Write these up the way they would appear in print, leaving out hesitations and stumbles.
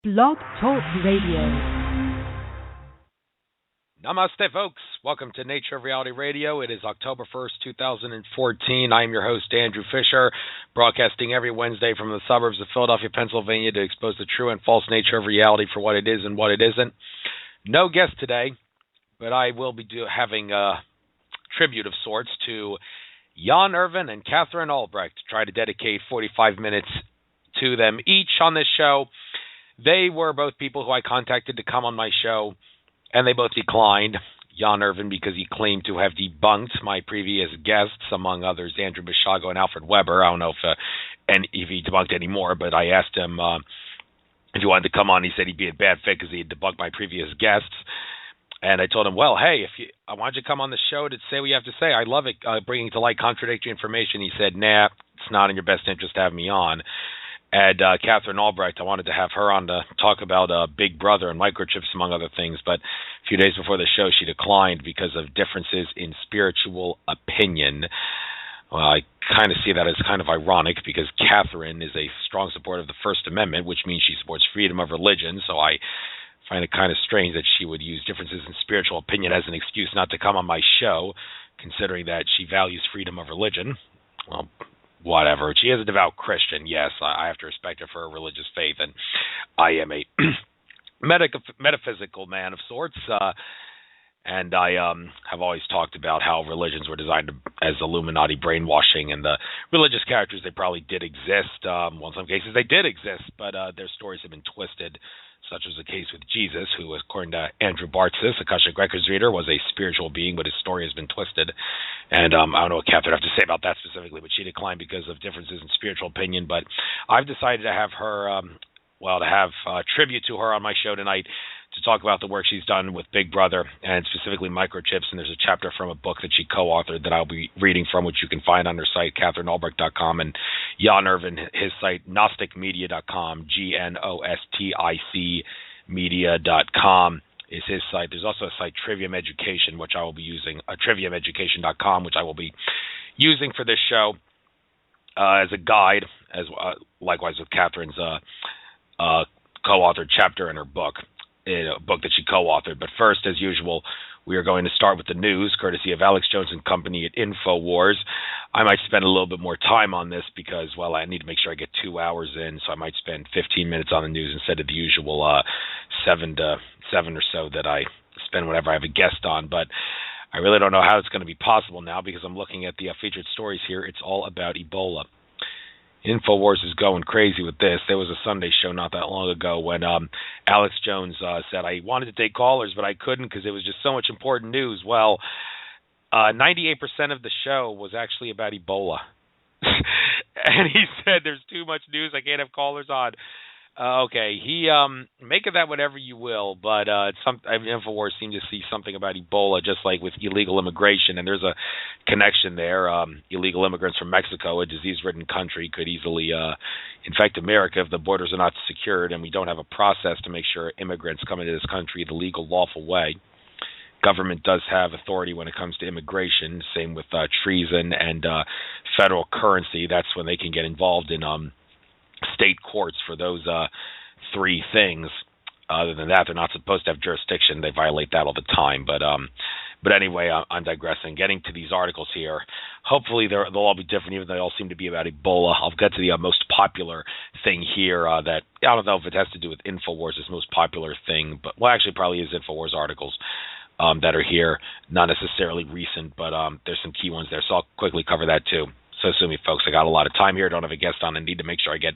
Blog Talk Radio. Namaste, folks. Welcome to Nature of Reality Radio. It is October 1st, 2014. I am your host, Andrew Fisher, broadcasting every Wednesday from the suburbs of Philadelphia, Pennsylvania, to expose the true and false nature of reality for what it is and what it isn't. No guest today, but I will be having a tribute of sorts to Irvin and Katherine Albrecht. Try to dedicate 45 minutes to them each on this show. They were both people who I contacted to come on my show, and they both declined. Irvin, because he claimed to have debunked my previous guests, among others, Andrew Basiago and Alfred Webre. I don't know if he debunked any more, but I asked him if he wanted to come on. He said he'd be a bad fit because he had debunked my previous guests. And I told him, well, hey, I want you to come on the show to say what you have to say. I love it, bringing to light contradictory information. He said, nah, it's not in your best interest to have me on. And Katherine Albrecht, I wanted to have her on to talk about Big Brother and Microchips, among other things. But a few days before the show, she declined because of differences in spiritual opinion. Well, I kind of see that as kind of ironic because Katherine is a strong supporter of the First Amendment, which means she supports freedom of religion. So I find it kind of strange that she would use differences in spiritual opinion as an excuse not to come on my show, considering that she values freedom of religion. Well, whatever. She is a devout Christian. Yes, I have to respect her for her religious faith, and I am a metaphysical man of sorts. And I have always talked about how religions were designed as Illuminati brainwashing, and the religious characters, they probably did exist. Well, in some cases they did exist, but their stories have been twisted, such as the case with Jesus, who, according to Andrew Bartzis, Akashic Records reader, was a spiritual being, but his story has been twisted. And I don't know what Katherine have to say about that specifically, but she declined because of differences in spiritual opinion. But I've decided to have her, to have tribute to her on my show tonight, to talk about the work she's done with Big Brother, and specifically Microchips. And there's a chapter from a book that she co-authored that I'll be reading from, which you can find on her site, KatherineAlbrecht.com, and Irvin, his site, GnosticMedia.com, GNOSTIC media.com is his site. There's also a site, Trivium Education, which I will be using, triviumeducation.com, which I will be using for this show as a guide, as likewise with Katherine's co-authored chapter in her book. A book that she co-authored. But first, as usual, we are going to start with the news, courtesy of Alex Jones and Company at InfoWars. I might spend a little bit more time on this because, well, I need to make sure I get 2 hours in, so I might spend 15 minutes on the news instead of the usual 7 or so that I spend whenever I have a guest on. But I really don't know how it's going to be possible now because I'm looking at the featured stories here. It's all about Ebola. InfoWars is going crazy with this. There was a Sunday show not that long ago when Alex Jones said, I wanted to take callers, but I couldn't because it was just so much important news. Well, 98% of the show was actually about Ebola. And he said, there's too much news, I can't have callers on. Okay, he make of that whatever you will, but InfoWars seemed to see something about Ebola, just like with illegal immigration, and there's a connection there. Illegal immigrants from Mexico, a disease-ridden country, could easily infect America if the borders are not secured, and we don't have a process to make sure immigrants come into this country the legal, lawful way. Government does have authority when it comes to immigration, same with treason and federal currency. That's when they can get involved in state courts for those three things. Other than that, they're not supposed to have jurisdiction. They violate that all the time. But anyway, I'm digressing. Getting to these articles here, hopefully they'll all be different, even though they all seem to be about Ebola. I'll get to the most popular thing here that I don't know if it has to do with InfoWars' most popular thing, but well, actually probably is InfoWars articles that are here, not necessarily recent, but there's some key ones there. So I'll quickly cover that too. So sue me, folks. I got a lot of time here. Don't have a guest on. I need to make sure I get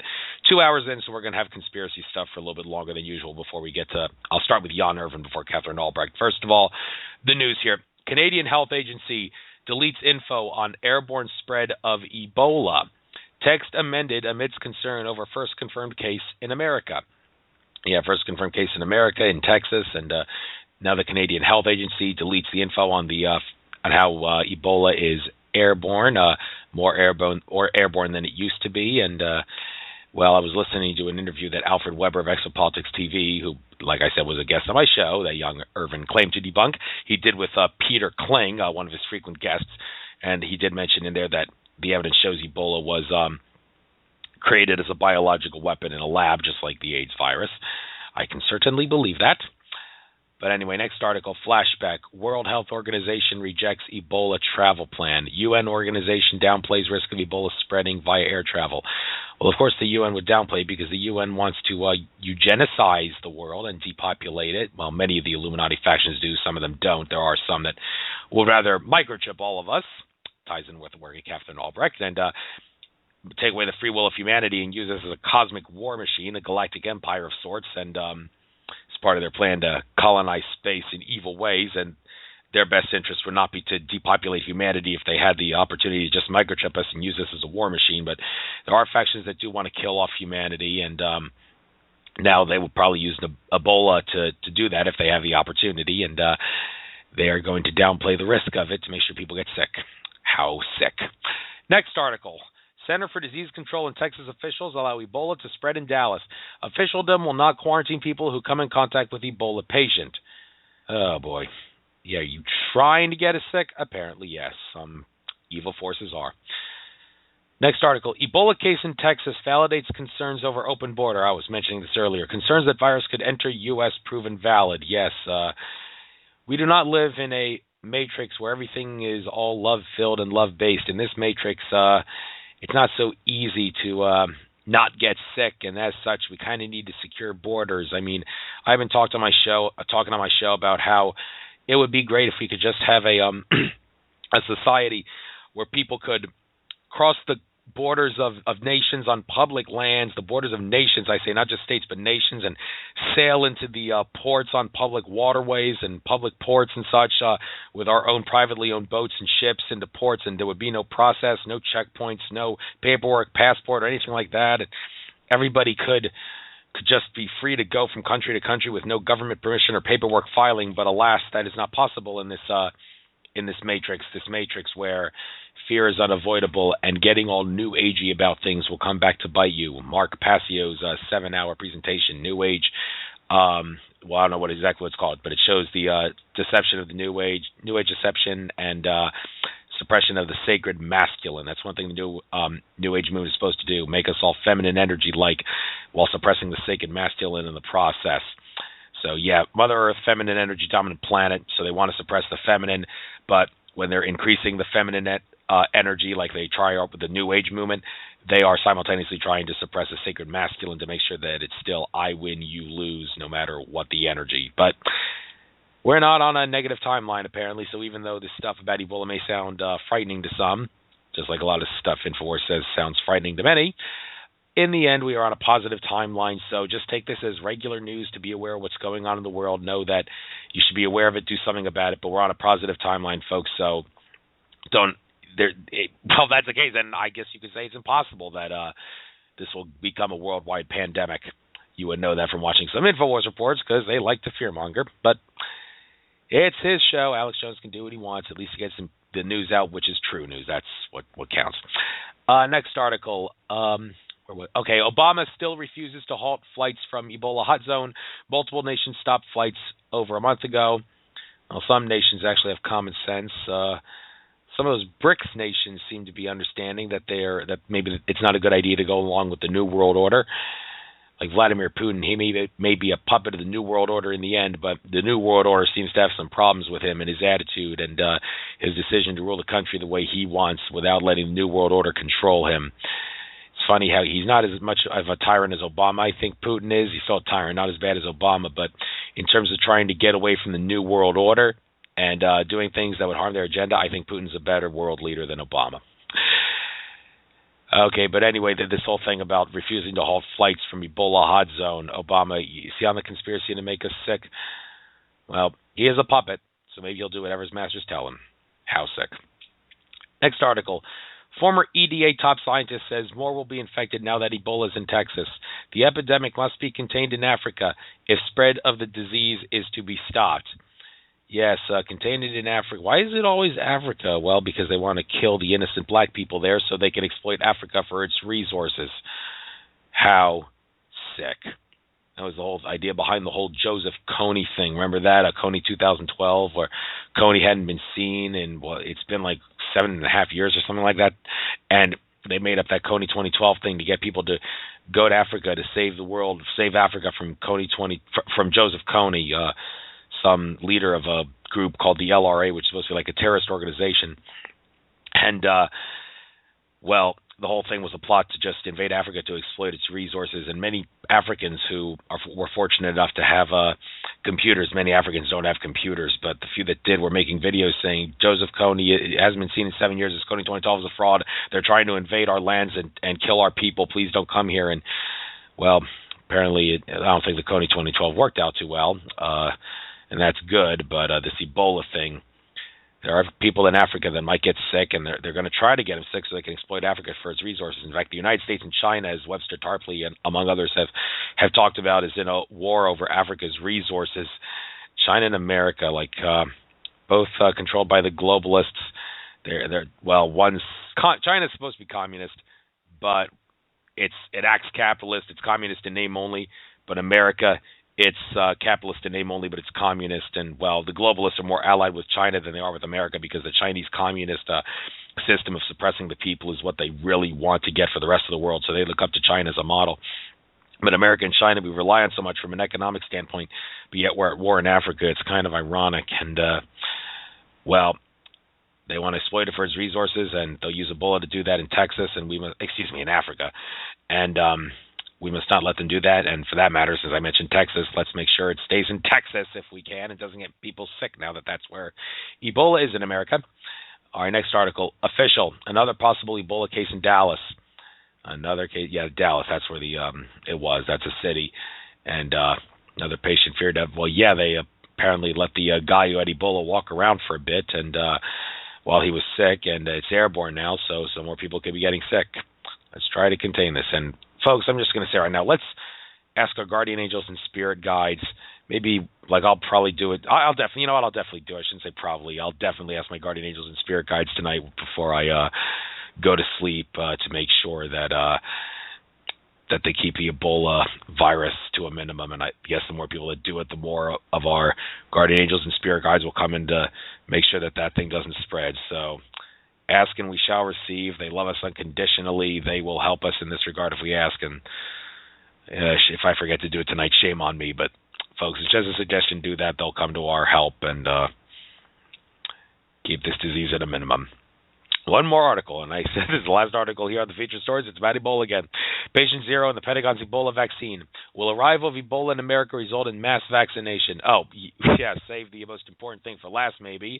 2 hours in, so we're going to have conspiracy stuff for a little bit longer than usual before we get to... I'll start with Irvin before Katherine Albrecht. First of all, the news here. Canadian Health Agency deletes info on airborne spread of Ebola. Text amended amidst concern over first confirmed case in America. Yeah, first confirmed case in America, in Texas, and now the Canadian Health Agency deletes the info on how Ebola is airborne, more airborne than it used to be. And well, I was listening to an interview that Alfred Webre of Exopolitics TV, who, like I said, was a guest on my show, that young Irvin claimed to debunk. He did with Peter Kling, one of his frequent guests, and he did mention in there that the evidence shows Ebola was created as a biological weapon in a lab, just like the AIDS virus. I can certainly believe that. But anyway, next article, flashback. World Health Organization rejects Ebola travel plan. UN organization downplays risk of Ebola spreading via air travel. Well, of course, the UN would downplay because the UN wants to eugenicize the world and depopulate it. Well, many of the Illuminati factions do. Some of them don't. There are some that would rather microchip all of us. Ties in with the work of Katherine Albrecht. And take away the free will of humanity and use this as a cosmic war machine, a galactic empire of sorts. And it's part of their plan to colonize space in evil ways. And their best interest would not be to depopulate humanity if they had the opportunity to just microchip us and use this as a war machine. But there are factions that do want to kill off humanity, and now they will probably use Ebola to do that if they have the opportunity, and they are going to downplay the risk of it to make sure people get sick. How sick? Next article. Center for Disease Control and Texas officials allow Ebola to spread in Dallas. Officialdom will not quarantine people who come in contact with Ebola patient. Oh, boy. Yeah, you trying to get us sick? Apparently, yes. Some evil forces are. Next article. Ebola case in Texas validates concerns over open border. I was mentioning this earlier. Concerns that virus could enter U.S. proven valid. Yes, we do not live in a matrix where everything is all love-filled and love-based. In this matrix, it's not so easy to not get sick, and as such, we kind of need to secure borders. I mean, I've been talking on my show about how it would be great if we could just have a society where people could cross the borders of nations on public lands, the borders of nations, I say, not just states, but nations, and sail into the ports on public waterways and public ports and such with our own privately owned boats and ships into ports, and there would be no process, no checkpoints, no paperwork, passport, or anything like that. And everybody could just be free to go from country to country with no government permission or paperwork filing. But alas, that is not possible in this matrix where fear is unavoidable and getting all new agey about things will come back to bite you. Mark Passio's 7-hour presentation, New Age. I don't know exactly what it's called, but it shows the deception of the New Age deception and suppression of the sacred masculine. That's one thing the New Age movement is supposed to do, make us all feminine energy-like while suppressing the sacred masculine in the process. So, yeah, Mother Earth, feminine energy dominant planet, so they want to suppress the feminine, but when they're increasing the feminine energy, like they try out with the New Age movement, they are simultaneously trying to suppress the sacred masculine to make sure that it's still I win, you lose, no matter what the energy. But we're not on a negative timeline, apparently, so even though this stuff about Ebola may sound frightening to some, just like a lot of stuff InfoWars says sounds frightening to many, in the end, we are on a positive timeline, so just take this as regular news to be aware of what's going on in the world. Know that you should be aware of it, do something about it, but we're on a positive timeline, folks, so well, if that's the case, then I guess you could say it's impossible that this will become a worldwide pandemic. You would know that from watching some InfoWars reports because they like to fearmonger, but it's his show. Alex Jones can do what he wants. At least he gets the news out, which is true news. That's what counts. Next article. Okay, Obama still refuses to halt flights from Ebola hot zone. Multiple nations stopped flights over a month ago. Well, some nations actually have common sense. Some of those BRICS nations seem to be understanding that maybe it's not a good idea to go along with the New World Order. Like Vladimir Putin, he may be a puppet of the New World Order in the end, but the New World Order seems to have some problems with him and his attitude and his decision to rule the country the way he wants without letting the New World Order control him. It's funny how he's not as much of a tyrant as Obama. I think Putin is. He's still a tyrant, not as bad as Obama, but in terms of trying to get away from the New World Order and doing things that would harm their agenda, I think Putin's a better world leader than Obama. Okay, but anyway, this whole thing about refusing to halt flights from Ebola hot zone, Obama, you see on the conspiracy to make us sick? Well, he is a puppet, so maybe he'll do whatever his masters tell him. How sick. Next article. Former EDA top scientist says more will be infected now that Ebola is in Texas. The epidemic must be contained in Africa if spread of the disease is to be stopped. Yes, contained it in Africa. Why is it always Africa? Well, because they want to kill the innocent black people there so they can exploit Africa for its resources. How sick. That was the whole idea behind the whole Joseph Kony thing. Remember that? Kony 2012, where Kony hadn't been seen in, it's been like 7.5 years or something like that. And they made up that Coney 2012 thing to get people to go to Africa to save the world, save Africa from from Joseph Kony, some leader of a group called the LRA, which is supposed to be like a terrorist organization. And, well, the whole thing was a plot to just invade Africa to exploit its resources. And many Africans who were fortunate enough to have computers, many Africans don't have computers, but the few that did were making videos saying, Joseph Kony, it hasn't been seen in 7 years, this Kony 2012 is a fraud, they're trying to invade our lands and kill our people, please don't come here. And, well, apparently, I don't think the Kony 2012 worked out too well, and that's good, but this Ebola thing, there are people in Africa that might get sick, and they're going to try to get them sick so they can exploit Africa for its resources. In fact, the United States and China, as Webster Tarpley and among others have talked about, is in a war over Africa's resources. China and America, both controlled by the globalists. China's supposed to be communist, but it acts capitalist. It's communist in name only. But America, it's capitalist in name only, but it's communist. And, well, the globalists are more allied with China than they are with America because the Chinese communist system of suppressing the people is what they really want to get for the rest of the world. So they look up to China as a model. But America and China, we rely on so much from an economic standpoint, but yet we're at war in Africa. It's kind of ironic. And, well, they want to exploit it for its resources, and they'll use Ebola to do that in Texas, and in Africa. And we must not let them do that. And for that matter, since I mentioned Texas, let's make sure it stays in Texas if we can. It doesn't get people sick now that that's where Ebola is in America. All right, next article. Official. Another possible Ebola case in Dallas. Another case, Dallas. That's where it was. That's a city. And another patient feared that. Well, they apparently let the guy who had Ebola walk around for a bit, and while he was sick, and it's airborne now, so some more people could be getting sick. Let's try to contain this. And folks, I'm just going to say right now, let's ask our guardian angels and spirit guides. Maybe, I'll probably do it. I'll definitely, you know what? I'll definitely do it. I shouldn't say probably. I'll definitely ask my guardian angels and spirit guides tonight before I go to sleep to make sure that they keep the Ebola virus to a minimum. And I guess the more people that do it, the more of our guardian angels and spirit guides will come in to make sure that thing doesn't spread. So, ask and we shall receive. They love us unconditionally. They will help us in this regard if we ask. And if I forget to do it tonight, shame on me. But, folks, it's just a suggestion. Do that. They'll come to our help and keep this disease at a minimum. One more article, and I said this is the last article here on the featured stories. It's about Ebola again. Patient zero in the Pentagon's Ebola vaccine. Will arrival of Ebola in America result in mass vaccination? Oh, yeah, save the most important thing for last, maybe.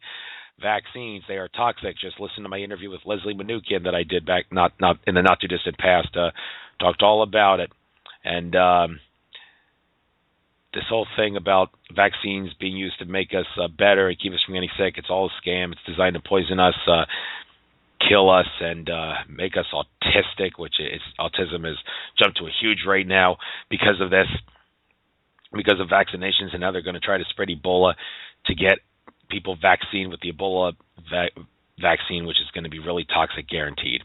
Vaccines, they are toxic. Just listen to my interview with Leslie Manukian that I did back, not in the not-too-distant past. Talked all about it. And this whole thing about vaccines being used to make us better and keep us from getting sick, it's all a scam. It's designed to poison us, kill us, and make us autistic, which is autism has jumped to a huge rate now because of this, because of vaccinations, and now they're going to try to spread Ebola to get people vaccinated with the Ebola vaccine, which is going to be really toxic, guaranteed.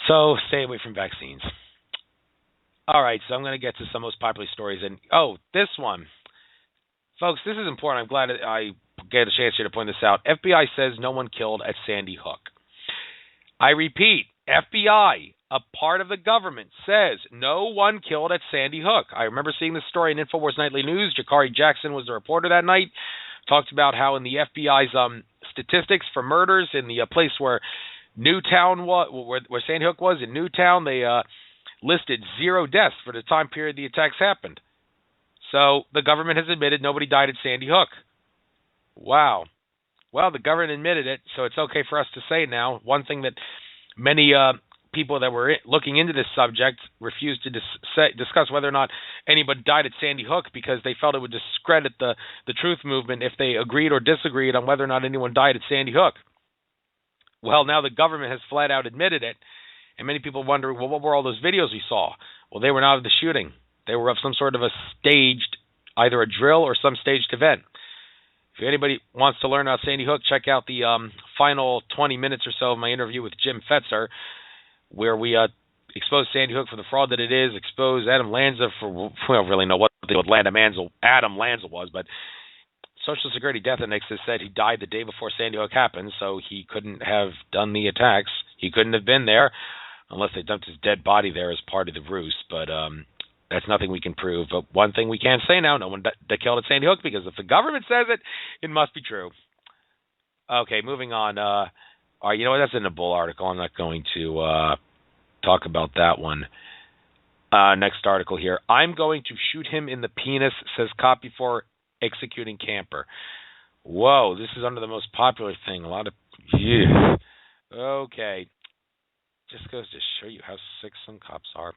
So stay away from vaccines. All right, so I'm going to get to some most popular stories. And, this one. Folks, this is important. I'm glad I get a chance here to point this out. FBI says no one killed at Sandy Hook. I repeat, FBI, a part of the government, says no one killed at Sandy Hook. I remember seeing this story in InfoWars Nightly News. Jakari Jackson was the reporter that night. Talked about how in the FBI's statistics for murders in the place where Newtown was, where Sandy Hook was in Newtown, they listed 0 deaths for the time period the attacks happened. So the government has admitted nobody died at Sandy Hook. Wow. Well, the government admitted it, so it's okay for us to say now. One thing that many people that were looking into this subject refused to discuss whether or not anybody died at Sandy Hook because they felt it would discredit the truth movement if they agreed or disagreed on whether or not anyone died at Sandy Hook. Well, now the government has flat out admitted it, and many people wonder, well, what were all those videos we saw? Well, they were not of the shooting. They were of some sort of a staged, either a drill or some staged event. If anybody wants to learn about Sandy Hook, check out the final 20 minutes or so of my interview with Jim Fetzer, where we expose Sandy Hook for the fraud that it is, expose Adam Lanza for, we don't really know what Adam Lanza was, but Social Security Death Index has said he died the day before Sandy Hook happened, so he couldn't have done the attacks. He couldn't have been there unless they dumped his dead body there as part of the ruse, but that's nothing we can prove. But one thing we can say now, no one that killed at Sandy Hook, because if the government says it, it must be true. Okay, moving on. All right, you know what? That's in the Bull article. I'm not going to talk about that one. Next article here. I'm going to shoot him in the penis, says cop before executing camper. Whoa, this is under the most popular thing. A lot of... Yeah. Okay. Just goes to show you how sick some cops are.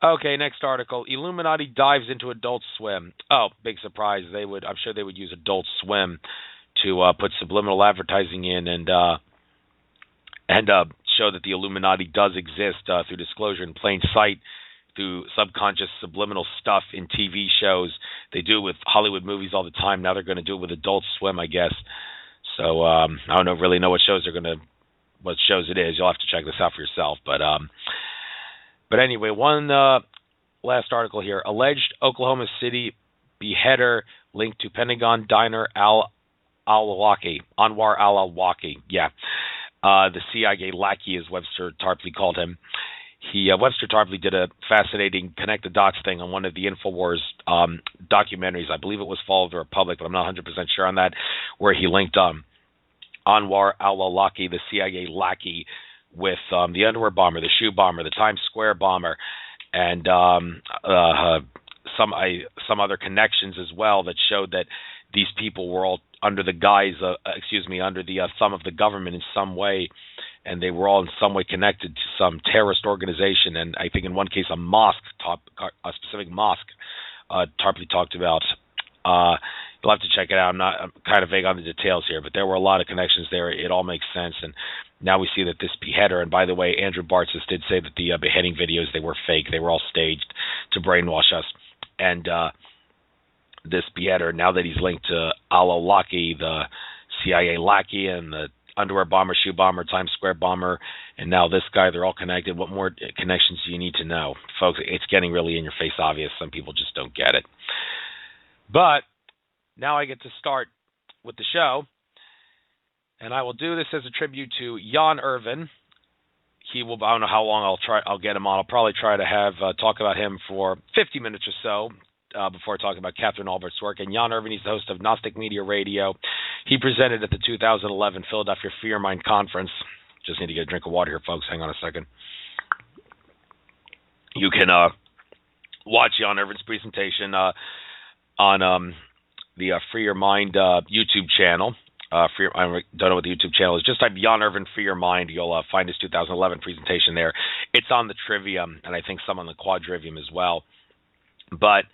Okay, next article. Illuminati dives into Adult Swim. Oh, big surprise. I'm sure they would use Adult Swim to put subliminal advertising in and show that the Illuminati does exist through disclosure in plain sight, through subconscious subliminal stuff in TV shows. They do it with Hollywood movies all the time. Now they're going to do it with Adult Swim, I guess. So I don't really know what shows it is. You'll have to check this out for yourself. But anyway, one last article here. Alleged Oklahoma City beheader linked to Pentagon diner al-Awlaki. Anwar al-Awlaki. Yeah. The CIA lackey, as Webster Tarpley called him. Webster Tarpley did a fascinating connect the dots thing on one of the InfoWars documentaries. I believe it was Fall of the Republic, but I'm not 100% sure on that, where he linked Anwar al-Awlaki, the CIA lackey, with the underwear bomber, the shoe bomber, the Times Square bomber, and some other connections as well that showed that these people were all under the under the thumb of the government in some way, and they were all in some way connected to some terrorist organization. And I think in one case a specific mosque Tarpley talked about. You'll have to check it out. I'm kind of vague on the details here, but there were a lot of connections there. It all makes sense. And now we see that this beheader, and by the way, Andrew Bartzis did say that the beheading videos, they were fake. They were all staged to brainwash us. And this beheader, now that he's linked to al-Awlaki, the CIA lackey, and the underwear bomber, shoe bomber, Times Square bomber, and now this guy, they're all connected. What more connections do you need to know? Folks, it's getting really in your face obvious. Some people just don't get it. But now I get to start with the show, and I will do this as a tribute to Jan Irvin. I don't know how long I'll get him on. I'll probably try to have talk about him for 50 minutes or so before talking about Katherine Albrecht's work. And Jan Irvin, he's the host of Gnostic Media Radio. He presented at the 2011 Philadelphia Free Your Mind Conference. Just need to get a drink of water here, folks. Hang on a second. You can watch Jan Irvin's presentation on the Free Your Mind YouTube channel. I don't know what the YouTube channel is. Just type Jan Irvin Free Your Mind. You'll find his 2011 presentation there. It's on the Trivium, and I think some on the Quadrivium as well. But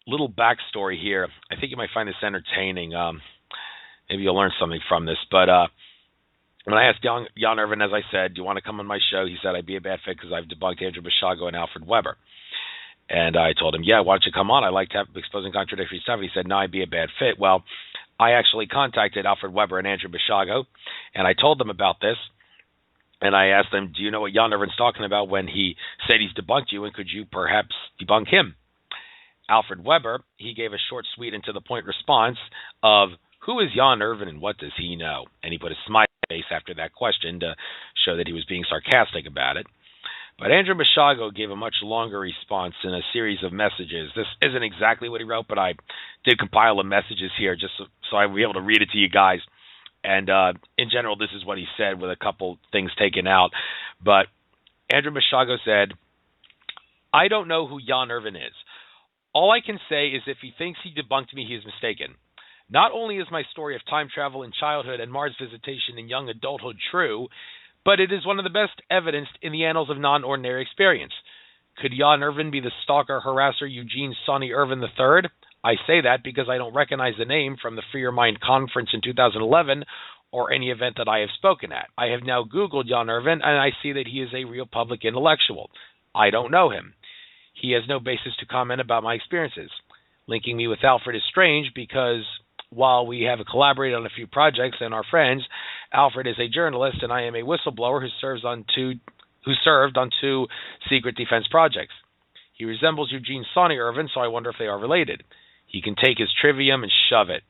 little backstory here. I think you might find this entertaining. Maybe you'll learn something from this. But when I asked Jan Irvin, as I said, do you want to come on my show? He said, I'd be a bad fit because I've debunked Andrew Basiago and Alfred Webre. And I told him, yeah, why don't you come on? I like exposing contradictory stuff. He said, no, I'd be a bad fit. Well, I actually contacted Alfred Webre and Andrew Basiago, and I told them about this. And I asked them, do you know what Jan Irvin's talking about when he said he's debunked you, and could you perhaps debunk him? Alfred Webre, he gave a short, sweet, and to-the-point response of, who is Jan Irvin and what does he know? And he put a smiley face after that question to show that he was being sarcastic about it. But Andrew Basiago gave a much longer response in a series of messages. This isn't exactly what he wrote, but I did compile the messages here just so I'd be able to read it to you guys. And in general, this is what he said with a couple things taken out. But Andrew Basiago said, I don't know who Jan Irvin is. All I can say is if he thinks he debunked me, he is mistaken. Not only is my story of time travel in childhood and Mars visitation in young adulthood true, but it is one of the best evidenced in the annals of non-ordinary experience. Could Jan Irvin be the stalker harasser Eugene Sonny Irvin III? I say that because I don't recognize the name from the Free Your Mind conference in 2011 or any event that I have spoken at. I have now Googled Jan Irvin, and I see that he is a real public intellectual. I don't know him. He has no basis to comment about my experiences. Linking me with Alfred is strange because while we have collaborated on a few projects and are friends, Alfred is a journalist and I am a whistleblower who served on two secret defense projects. He resembles Eugene Sonny Irvin, so I wonder if they are related. He can take his Trivium and shove it.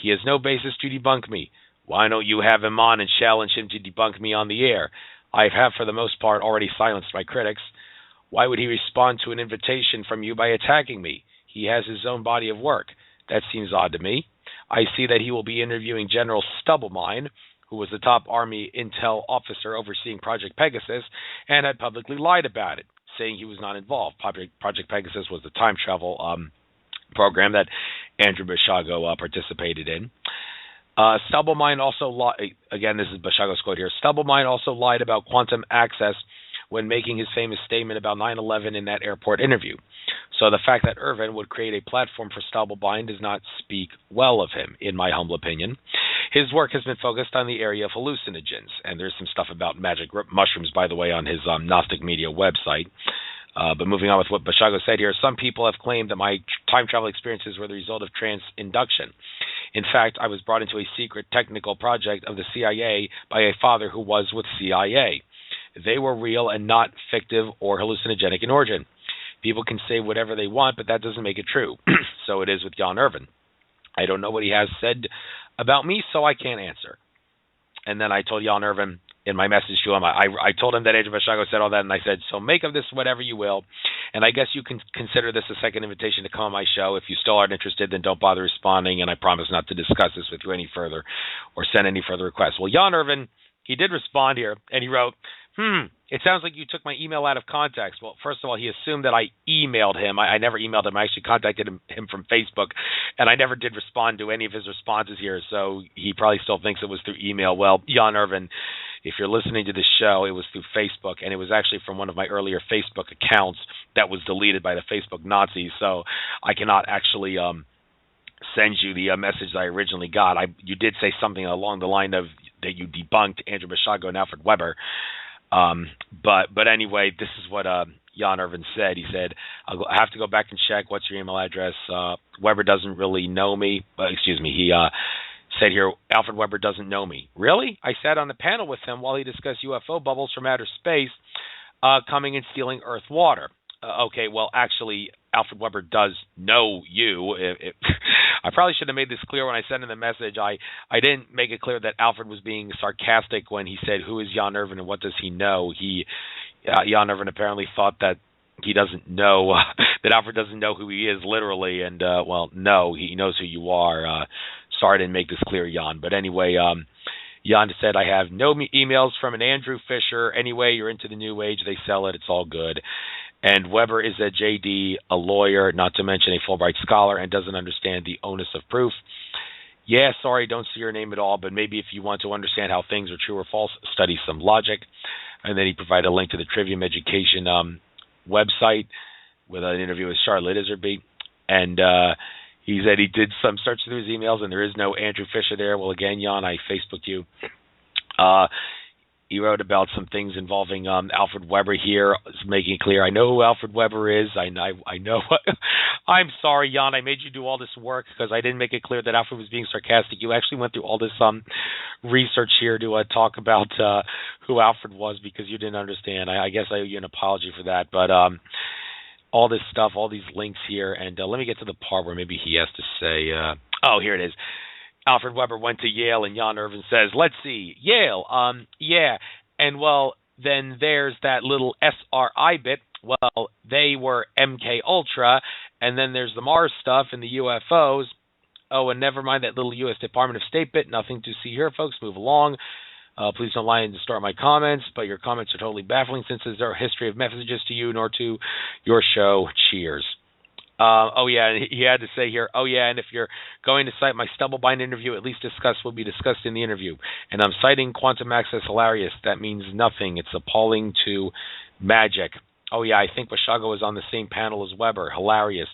He has no basis to debunk me. Why don't you have him on and challenge him to debunk me on the air? I have, for the most part, already silenced my critics. Why would he respond to an invitation from you by attacking me? He has his own body of work. That seems odd to me. I see that he will be interviewing General Stubblebine, who was the top Army intel officer overseeing Project Pegasus, and had publicly lied about it, saying he was not involved. Project Pegasus was the time travel program that Andrew Basiago participated in. Stubblebine also lied, again, this is Basiago's quote here, Stubblebine also lied about quantum access when making his famous statement about 9/11 in that airport interview. So the fact that Irvin would create a platform for Stubblebine does not speak well of him, in my humble opinion. His work has been focused on the area of hallucinogens, and there's some stuff about magic mushrooms, by the way, on his Gnostic Media website. But moving on with what Basiago said here, some people have claimed that my time travel experiences were the result of trance induction. In fact, I was brought into a secret technical project of the CIA by a father who was with CIA. They were real and not fictive or hallucinogenic in origin. People can say whatever they want, but that doesn't make it true. So it is with Jan Irvin. I don't know what he has said about me, so I can't answer. And then I told Jan Irvin in my message to him, I told him that Andrew Basiago said all that, and I said, so make of this whatever you will, and I guess you can consider this a second invitation to come on my show. If you still aren't interested, then don't bother responding, and I promise not to discuss this with you any further or send any further requests. Well, Jan Irvin, he did respond here, and he wrote, it sounds like you took my email out of context. Well, first of all, he assumed that I emailed him. I never emailed him. I actually contacted him from Facebook, and I never did respond to any of his responses here, so he probably still thinks it was through email. Well, Jan Irvin, if you're listening to this show, it was through Facebook, and it was actually from one of my earlier Facebook accounts that was deleted by the Facebook Nazis, so I cannot actually send you the message that I originally got. You did say something along the line of that you debunked Andrew Basiago and Alfred Webre. But anyway, this is what Jan Irvin said. He said, I have to go back and check. What's your email address? Webre doesn't really know me. He said here, Alfred Webre doesn't know me. Really? I sat on a panel with him while he discussed UFO bubbles from outer space coming and stealing Earth water. Okay, well, actually, Alfred Webre does know you. I probably should have made this clear when I sent him the message. I didn't make it clear that Alfred was being sarcastic when he said, who is Jan Irvin and what does he know? Jan Irvin apparently thought that he doesn't know, that Alfred doesn't know who he is literally, and, well, no, he knows who you are. Sorry I didn't make this clear, Jan. But anyway, Jan said, I have no emails from an Andrew Fisher. Anyway, you're into the new age. They sell it. It's all good. And Webre is a JD, a lawyer, not to mention a Fulbright scholar, and doesn't understand the onus of proof. Yeah, sorry, don't see your name at all, but maybe if you want to understand how things are true or false, study some logic. And then he provided a link to the Trivium education website with an interview with Charlotte Iserby. And he said he did some search through his emails, and there is no Andrew Fisher there. Well, again, Jan, I Facebooked you. He wrote about some things involving Alfred Webre here, making it clear, I know who Alfred Webre is. I know. I'm sorry, Jan, I made you do all this work because I didn't make it clear that Alfred was being sarcastic. You actually went through all this research here to talk about who Alfred was because you didn't understand. I guess I owe you an apology for that. But all this stuff, all these links here, and let me get to the part where maybe he has to say, here it is. Alfred Webre went to Yale, and Jan Irvin says, let's see, Yale, yeah. And, well, then there's that little SRI bit. Well, they were MK Ultra, and then there's the Mars stuff and the UFOs. Oh, and never mind that little U.S. Department of State bit. Nothing to see here, folks. Move along. Please don't lie and distort my comments, but your comments are totally baffling since there's no history of messages to you nor to your show. Cheers. And he had to say here, and if you're going to cite my Stubblebine interview, at least discuss will be discussed in the interview. And I'm citing quantum access hilarious. That means nothing. It's appalling to magic. I think Basiago was on the same panel as Webre. Hilarious.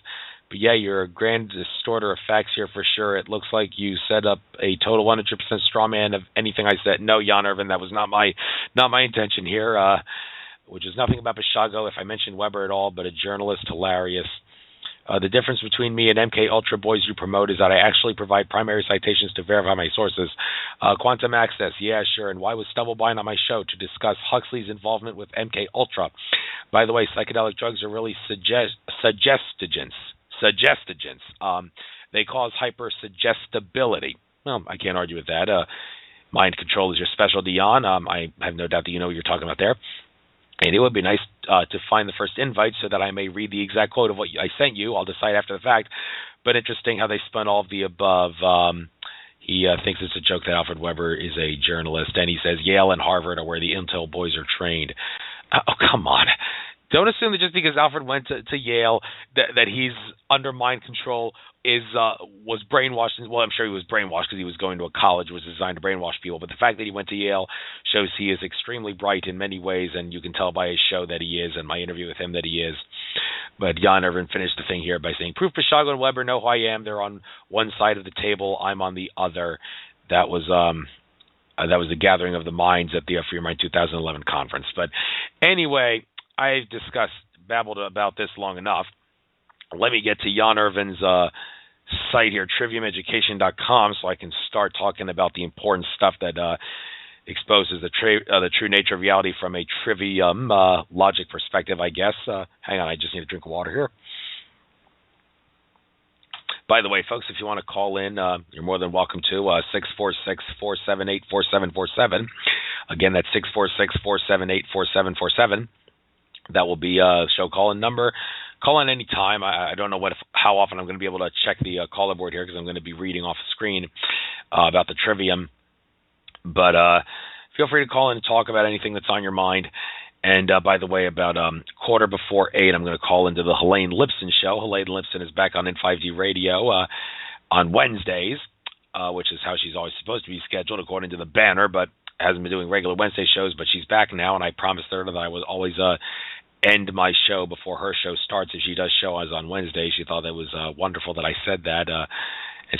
But yeah, you're a grand distorter of facts here for sure. It looks like you set up a total 100% straw man of anything I said. No, Jan Irvin, that was not my intention here, which is nothing about Basiago if I mentioned Webre at all, but a journalist. Hilarious. The difference between me and MK Ultra boys you promote is that I actually provide primary citations to verify my sources. Quantum access, yeah, sure. And why was Stubblebine on my show? To discuss Huxley's involvement with MK Ultra. By the way, psychedelic drugs are really suggestogens. They cause hypersuggestibility. Well, I can't argue with that. mind control is your specialty, Jan. I have no doubt that you know what you're talking about there. And it would be nice to find the first invite so that I may read the exact quote of what I sent you. I'll decide after the fact. But interesting how they spun all of the above. He thinks it's a joke that Alfred Webre is a journalist, and he says Yale and Harvard are where the intel boys are trained. Oh, come on. Don't assume that just because Alfred went to Yale that he's under mind control was brainwashed. Well, I'm sure he was brainwashed because he was going to a college that was designed to brainwash people. But the fact that he went to Yale shows he is extremely bright in many ways, and you can tell by his show that he is, and my interview with him that he is. But Jan Irvin finished the thing here by saying, "Proof Basiago and Webre know who I am. They're on one side of the table. I'm on the other." That was the gathering of the minds at the For Your Mind 2011 conference. But anyway, I've babbled about this long enough. Let me get to Jan Irvin's site here, triviumeducation.com, so I can start talking about the important stuff that exposes the true nature of reality from a trivium logic perspective, I guess. Hang on, I just need a drink of water here. By the way, folks, if you want to call in, you're more than welcome to 646-478-4747. Again, that's 646-478-4747. That will be a show call-in number. Call in any time. I don't know how often I'm going to be able to check the caller board here because I'm going to be reading off the screen about the Trivium. But feel free to call in and talk about anything that's on your mind. And by the way, about 8:15, I'm going to call into the Helene Lipson show. Helene Lipson is back on N5D Radio on Wednesdays, which is how she's always supposed to be scheduled according to the banner, but hasn't been doing regular Wednesday shows. But she's back now, and I promised her that I would always end my show before her show starts. If she does show us on Wednesday, she thought that was wonderful that I said that. And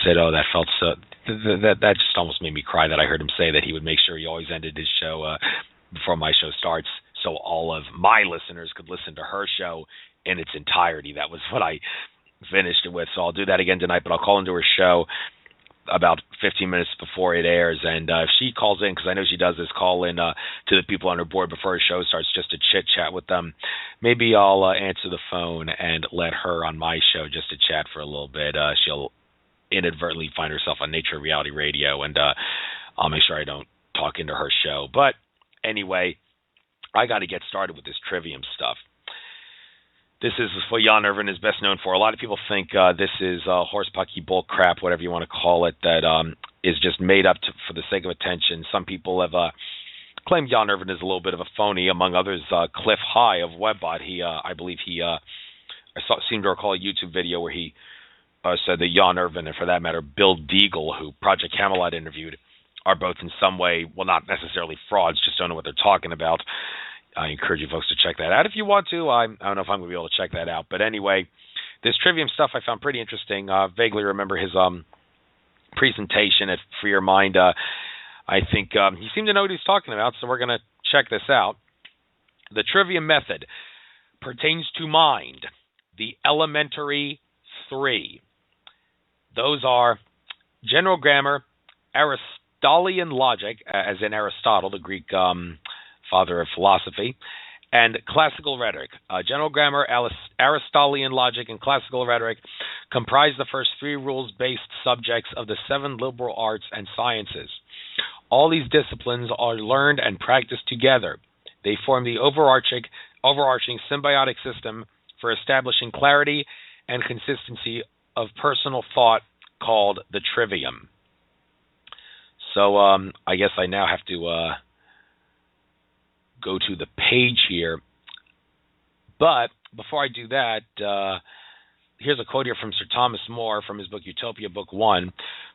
said, "Oh, that felt so." That just almost made me cry that I heard him say that he would make sure he always ended his show before my show starts, so all of my listeners could listen to her show in its entirety. That was what I finished it with. So I'll do that again tonight, but I'll call into her show about 15 minutes before it airs. And if she calls in, because I know she does this, call in to the people on her board before her show starts just to chit-chat with them. Maybe I'll answer the phone and let her on my show just to chat for a little bit. She'll inadvertently find herself on Nature Reality Radio, and I'll make sure I don't talk into her show. But anyway, I got to get started with this Trivium stuff. This is what Jan Irvin is best known for. A lot of people think this is horsepucky bull crap, whatever you want to call it, that is just made up for the sake of attention. Some people have claimed Jan Irvin is a little bit of a phony, among others Cliff High of Webbot. I believe I seem to recall a YouTube video where he said that Jan Irvin, and for that matter, Bill Deagle, who Project Camelot interviewed, are both in some way, well, not necessarily frauds, just don't know what they're talking about. I encourage you folks to check that out if you want to. I don't know if I'm going to be able to check that out. But anyway, this Trivium stuff I found pretty interesting. Vaguely remember his presentation at For Your Mind. I think he seemed to know what he's talking about, so we're going to check this out. The Trivium method pertains to mind, the elementary three. Those are general grammar, Aristotelian logic, as in Aristotle, the Greek father of philosophy, and classical rhetoric. General grammar, Aristotelian logic, and classical rhetoric comprise the first three rules-based subjects of the 7 liberal arts and sciences. All these disciplines are learned and practiced together. They form the overarching symbiotic system for establishing clarity and consistency of personal thought called the Trivium. So I guess I now have to go to the page here. But before I do that, here's a quote here from Sir Thomas More from his book Utopia, Book 1.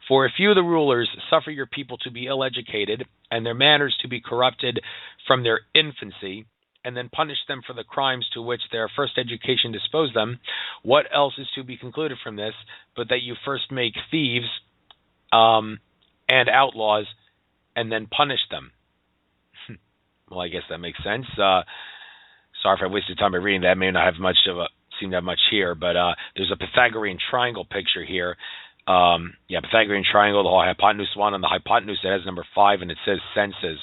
"For if you, the rulers, suffer your people to be ill-educated and their manners to be corrupted from their infancy, and then punish them for the crimes to which their first education disposed them, what else is to be concluded from this but that you first make thieves and outlaws and then punish them?" Well, I guess that makes sense. Sorry if I wasted time by reading that. I may not have seem to have much here, but there's a Pythagorean triangle picture here. Pythagorean triangle, the whole hypotenuse one. On the hypotenuse, it has number 5, and it says senses.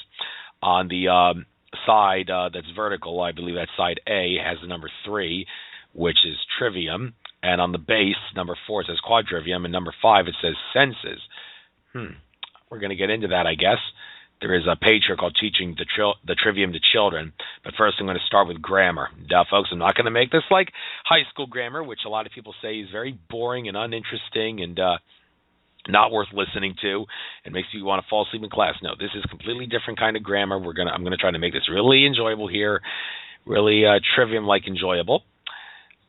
On the side that's vertical, I believe that side A, has the number 3, which is trivium. And on the base, number 4, it says quadrivium, and number 5, it says senses. We're going to get into that, I guess. There is a page here called Teaching the Trivium to Children. But first I'm going to start with grammar. Now, folks, I'm not going to make this like high school grammar, which a lot of people say is very boring and uninteresting and not worth listening to and makes you want to fall asleep in class. No, this is a completely different kind of grammar. I'm going to try to make this really enjoyable here, really Trivium-like enjoyable.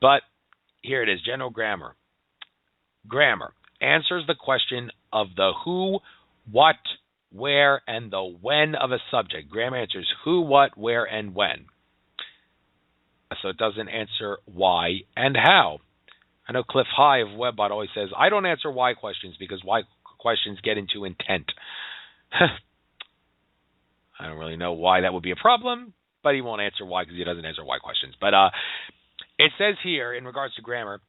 But here it is, general grammar. Grammar answers the question of the who, what, where, and the when of a subject. Grammar answers who, what, where, and when. So it doesn't answer why and how. I know Cliff High of Webbot always says, I don't answer why questions because why questions get into intent. I don't really know why that would be a problem, but he won't answer why because he doesn't answer why questions. But it says here, in regards to grammar,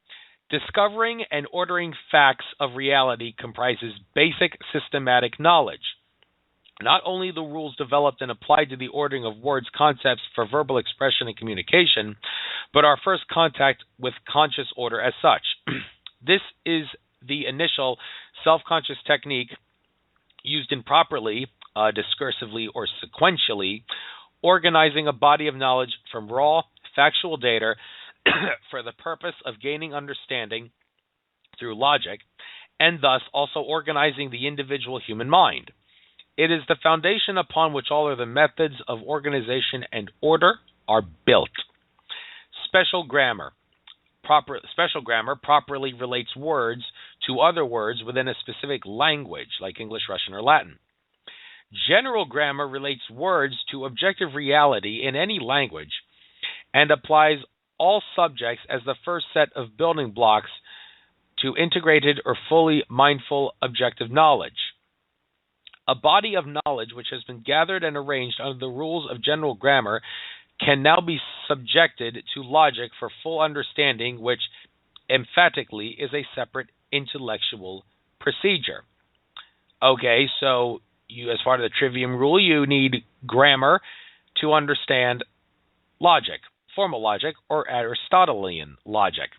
discovering and ordering facts of reality comprises basic systematic knowledge. Not only the rules developed and applied to the ordering of words, concepts for verbal expression and communication, but our first contact with conscious order as such. This is the initial self-conscious technique used improperly, discursively, or sequentially, organizing a body of knowledge from raw, factual data for the purpose of gaining understanding through logic, and thus also organizing the individual human mind. It is the foundation upon which all other methods of organization and order are built. Special grammar properly relates words to other words within a specific language, like English, Russian, or Latin. General grammar relates words to objective reality in any language and applies all subjects as the first set of building blocks to integrated or fully mindful objective knowledge. A body of knowledge which has been gathered and arranged under the rules of general grammar can now be subjected to logic for full understanding, which emphatically is a separate intellectual procedure. Okay, so as part of the Trivium rule, you need grammar to understand logic, formal logic, or Aristotelian logic.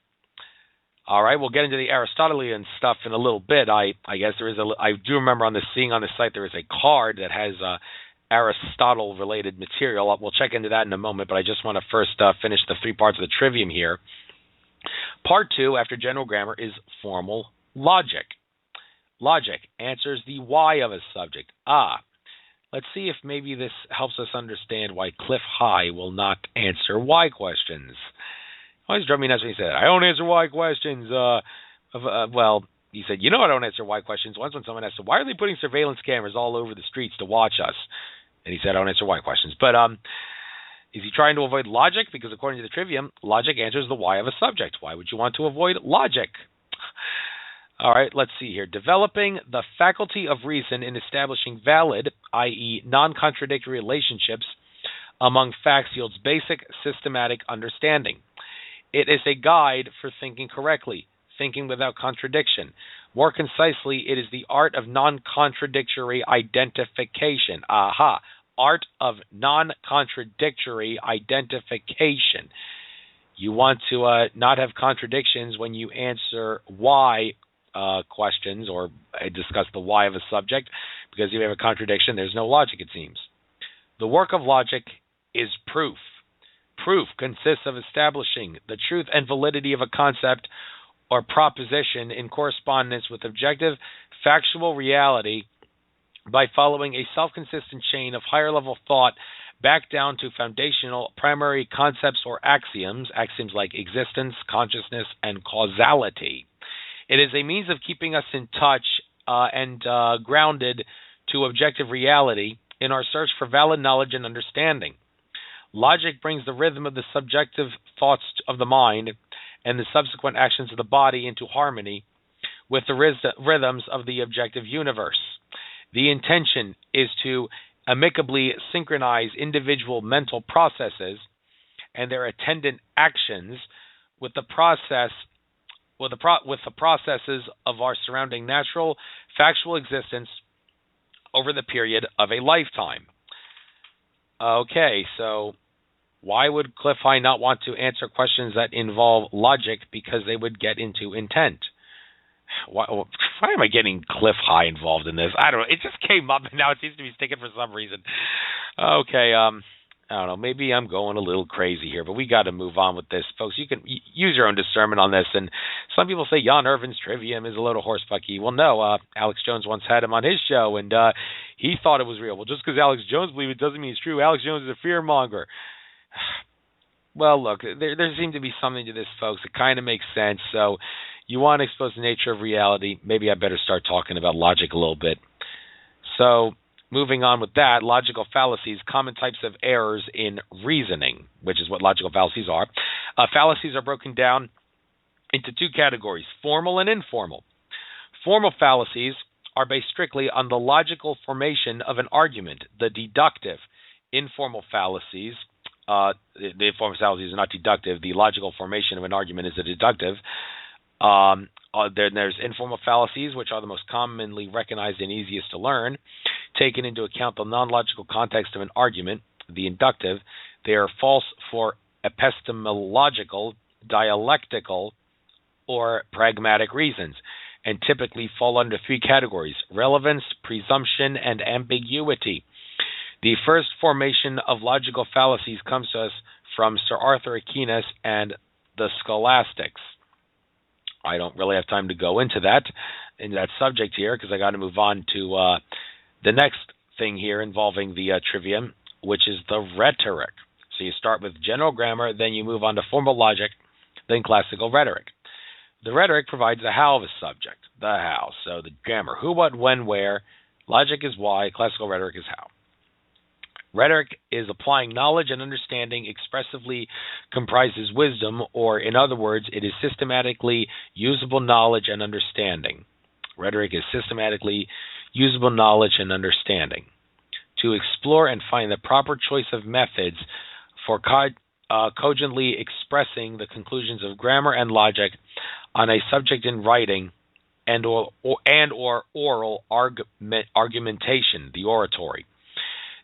All right, we'll get into the Aristotelian stuff in a little bit. I guess there is I do remember seeing on the site there is a card that has Aristotle-related material. We'll check into that in a moment, but I just want to first finish the three parts of the Trivium here. Part 2, after general grammar, is formal logic. Logic answers the why of a subject. Let's see if maybe this helps us understand why Cliff High will not answer why questions. Always drove me nuts when he said, I don't answer why questions. Well, he said, I don't answer why questions. Once when someone asked, why are they putting surveillance cameras all over the streets to watch us? And he said, I don't answer why questions. But is he trying to avoid logic? Because according to the Trivium, logic answers the why of a subject. Why would you want to avoid logic? All right, let's see here. Developing the faculty of reason in establishing valid, i.e. non-contradictory relationships among facts yields basic systematic understanding. It is a guide for thinking correctly, thinking without contradiction. More concisely, it is the art of non-contradictory identification. Art of non-contradictory identification. You want to not have contradictions when you answer why questions or discuss the why of a subject, because if you have a contradiction, there's no logic, it seems. The work of logic is proof. Proof consists of establishing the truth and validity of a concept or proposition in correspondence with objective, factual reality by following a self-consistent chain of higher-level thought back down to foundational primary concepts or axioms like existence, consciousness, and causality. It is a means of keeping us in touch and grounded to objective reality in our search for valid knowledge and understanding. Logic brings the rhythm of the subjective thoughts of the mind and the subsequent actions of the body into harmony with the rhythms of the objective universe. The intention is to amicably synchronize individual mental processes and their attendant actions with the processes of our surrounding natural, factual existence over the period of a lifetime. Okay, so why would Cliff High not want to answer questions that involve logic? Because they would get into intent. why am I getting Cliff High involved in this? I don't know. It just came up, and now it seems to be sticking for some reason. Okay, I don't know. Maybe I'm going a little crazy here, but we got to move on with this, folks. You can use your own discernment on this. And some people say Jan Irvin's Trivium is a load of horsefucky. Well, no. Alex Jones once had him on his show, and he thought it was real. Well, just because Alex Jones believes it doesn't mean it's true. Alex Jones is a fearmonger. Well, look, there seems to be something to this, folks. It kind of makes sense. So you want to expose the nature of reality. Maybe I better start talking about logic a little bit. So moving on with that, logical fallacies, common types of errors in reasoning, which is what logical fallacies are. Fallacies are broken down into two categories, formal and informal. Formal fallacies are based strictly on the logical formation of an argument, the deductive. Informal fallacies, the informal fallacies are not deductive. The logical formation of an argument is a deductive. Then there's informal fallacies, which are the most commonly recognized and easiest to learn. Taking into account the non-logical context of an argument, the inductive, they are false for epistemological, dialectical, or pragmatic reasons, and typically fall under three categories: relevance, presumption, and ambiguity. The first formation of logical fallacies comes to us from Sir Arthur Aquinas and the Scholastics. I don't really have time to go into that subject here because I got to move on to the next thing here involving the trivium, which is the rhetoric. So you start with general grammar, then you move on to formal logic, then classical rhetoric. The rhetoric provides the how of a subject, the how. So the grammar, who, what, when, where. Logic is why, classical rhetoric is how. Rhetoric is applying knowledge and understanding expressively comprises wisdom, or in other words, it is systematically usable knowledge and understanding. Rhetoric is systematically usable knowledge and understanding. To explore and find the proper choice of methods for cogently expressing the conclusions of grammar and logic on a subject in writing and or oral argumentation, the oratory.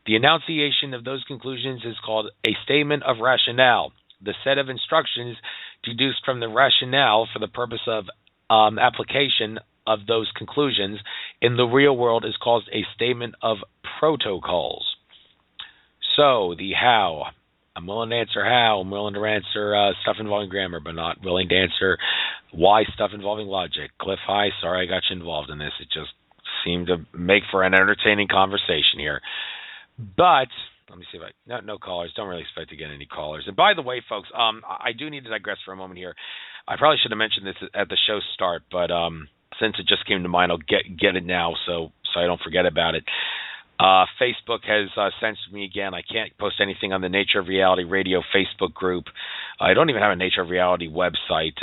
The enunciation of those conclusions is called a statement of rationale. The set of instructions deduced from the rationale for the purpose of application of those conclusions in the real world is called a statement of protocols. So, the how. I'm willing to answer how. I'm willing to answer stuff involving grammar, but not willing to answer why stuff involving logic. Cliff High, sorry I got you involved in this. It just seemed to make for an entertaining conversation here. But let me see if no callers. Don't really expect to get any callers. And by the way, folks, I do need to digress for a moment here. I probably should have mentioned this at the show start, but since it just came to mind, I'll get it now so I don't forget about it. Facebook has censored me again. I can't post anything on the Nature of Reality Radio Facebook group. I don't even have a Nature of Reality website.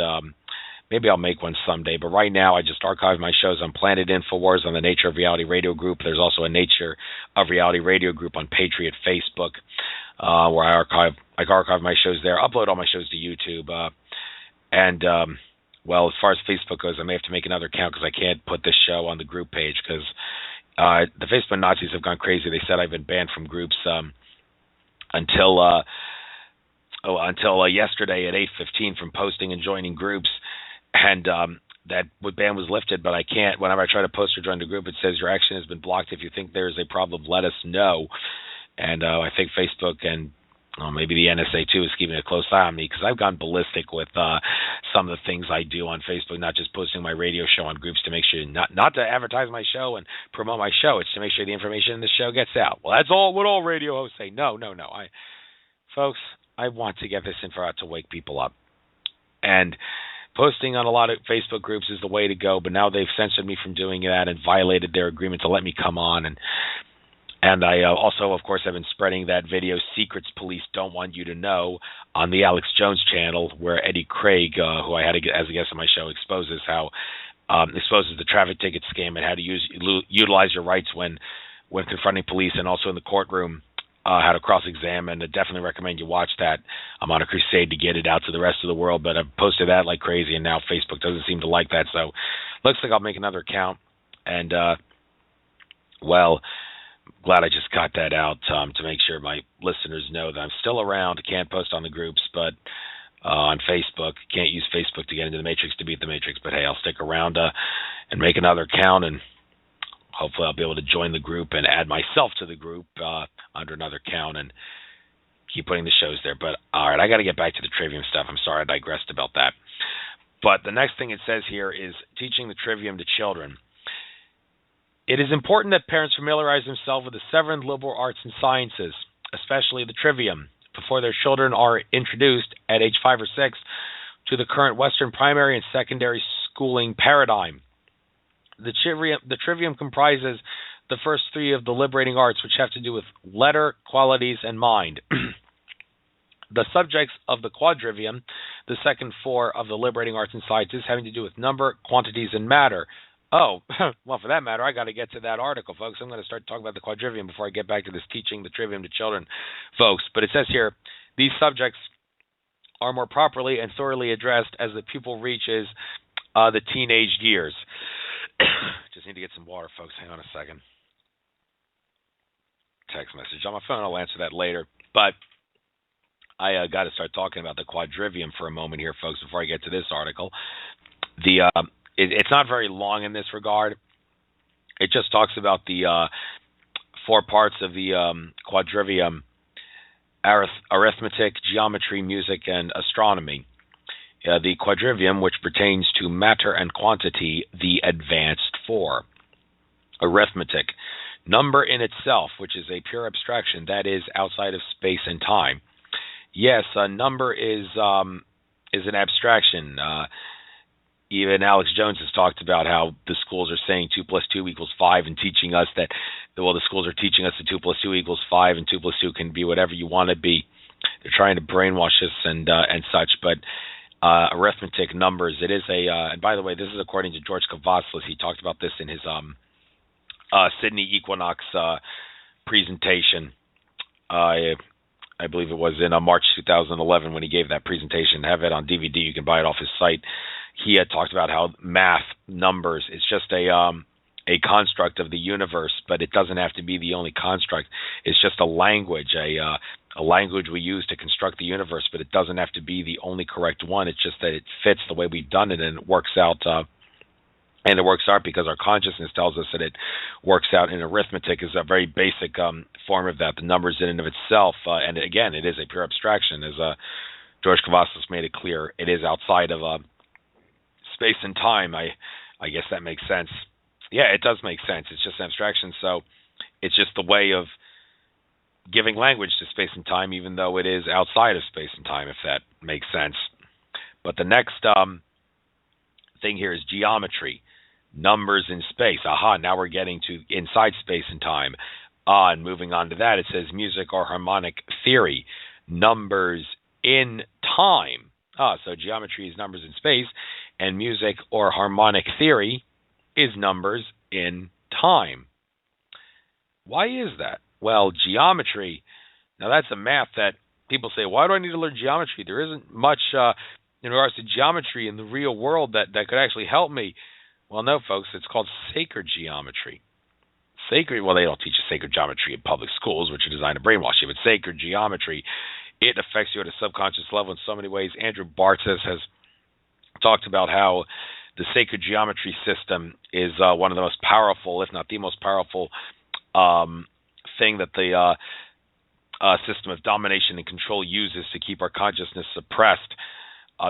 Maybe I'll make one someday, but right now I just archive my shows on Planet Infowars on the Nature of Reality Radio group. There's also a Nature of Reality Radio group on Patriot Facebook where I archive my shows there, upload all my shows to YouTube. Well, as far as Facebook goes, I may have to make another account because I can't put this show on the group page because the Facebook Nazis have gone crazy. They said I've been banned from groups until yesterday at 8:15 from posting and joining groups. And that ban was lifted, but I can't. Whenever I try to post or join the group, it says your action has been blocked. If you think there is a problem, let us know. And I think Facebook and maybe the NSA too is keeping a close eye on me because I've gone ballistic with some of the things I do on Facebook, not just posting my radio show on groups to make sure not to advertise my show and promote my show. It's to make sure the information in the show gets out. Well, that's what all radio hosts say. No. Folks, I want to get this info out to wake people up. And posting on a lot of Facebook groups is the way to go, but now they've censored me from doing that and violated their agreement to let me come on. And I also, of course, have been spreading that video, Secrets Police Don't Want You to Know, on the Alex Jones channel, where Eddie Craig, who I had as a guest on my show, exposes the traffic ticket scam and how to utilize your rights when confronting police and also in the courtroom. How to cross-examine. I definitely recommend you watch that. I'm on a crusade to get it out to the rest of the world, but I've posted that like crazy, and now Facebook doesn't seem to like that, so looks like I'll make another account. And, glad I just got that out to make sure my listeners know that I'm still around. Can't post on the groups, but on Facebook. Can't use Facebook to get into the Matrix to beat the Matrix, but hey, I'll stick around and make another account, and hopefully I'll be able to join the group and add myself to the group under another account and keep putting the shows there. But all right, I got to get back to the Trivium stuff. I'm sorry I digressed about that. But the next thing it says here is teaching the Trivium to children. It is important that parents familiarize themselves with the seven liberal arts and sciences, especially the Trivium, before their children are introduced at age 5 or 6 to the current Western primary and secondary schooling paradigm. The Trivium comprises the first three of the liberating arts, which have to do with letter, qualities, and mind. The subjects of the Quadrivium, the second four of the liberating arts and sciences, having to do with number, quantities, and matter. Oh, well, for that matter, I got to get to that article, folks. I'm going to start talking about the Quadrivium before I get back to this teaching the Trivium to children, folks. But it says here, these subjects are more properly and thoroughly addressed as the pupil reaches the teenage years. Just need to get some water, folks. Hang on a second. Text message on my phone. I'll answer that later. But I got to start talking about the Quadrivium for a moment here, folks, before I get to this article. It's not very long in this regard. It just talks about the four parts of the Quadrivium: arithmetic, geometry, music, and astronomy. The Quadrivium, which pertains to matter and quantity, the advanced four. Arithmetic, number in itself, which is a pure abstraction, that is outside of space and time. Yes, a number is an abstraction. Even Alex Jones has talked about how the schools are saying 2 + 2 = 5 and teaching us that, well, the schools are teaching us that 2 + 2 = 5 and 2 + 2 can be whatever you want to be. They're trying to brainwash us and such. But arithmetic, numbers, it is a, and by the way, this is according to George Kavaslis. He talked about this in his Sydney Equinox presentation. I believe it was in March 2011 when he gave that presentation. Have it on DVD. You can buy it off his site. He had talked about how math, numbers, is just a construct of the universe, but it doesn't have to be the only construct. It's just a language, a language we use to construct the universe, but it doesn't have to be the only correct one. It's just that it fits the way we've done it, and it works out. And it works out because our consciousnness tells us that it works out. And arithmetic is a very basic form of that. The numbers in and of itself, and again, it is a pure abstraction, as George Kavaslis made it clear. It is outside of space and time. I guess that makes sense. Yeah, it does make sense. It's just an abstraction, so it's just the way of giving language to space and time, even though it is outside of space and time, if that makes sense. But the next thing here is geometry. Numbers in space. Aha, now we're getting to inside space and time. And moving on to that, it says music or harmonic theory. Numbers in time. So geometry is numbers in space, and music or harmonic theory is numbers in time. Why is that? Well, geometry, now that's a math that people say, why do I need to learn geometry? There isn't much in regards to geometry in the real world that could actually help me. Well, no, folks, it's called sacred geometry. Well, they don't teach you sacred geometry in public schools, which are designed to brainwash you, but sacred geometry, it affects you at a subconscious level in so many ways. Andrew Bartzis has talked about how the sacred geometry system is one of the most powerful, if not the most powerful thing that the system of domination and control uses to keep our consciousness suppressed,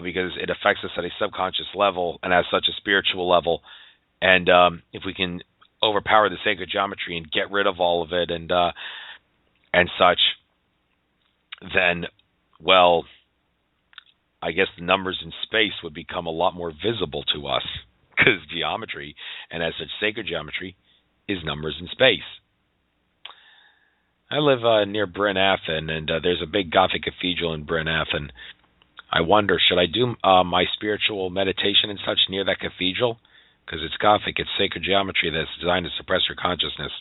because it affects us at a subconscious level and as such a spiritual level. And if we can overpower the sacred geometry and get rid of all of it and such, then, well, I guess the numbers in space would become a lot more visible to us, because geometry, and as such sacred geometry, is numbers in space. I live near Bryn Athyn, and there's a big Gothic cathedral in Bryn Athyn. I wonder, should I do my spiritual meditation and such near that cathedral? Because it's Gothic, it's sacred geometry that's designed to suppress your consciousness.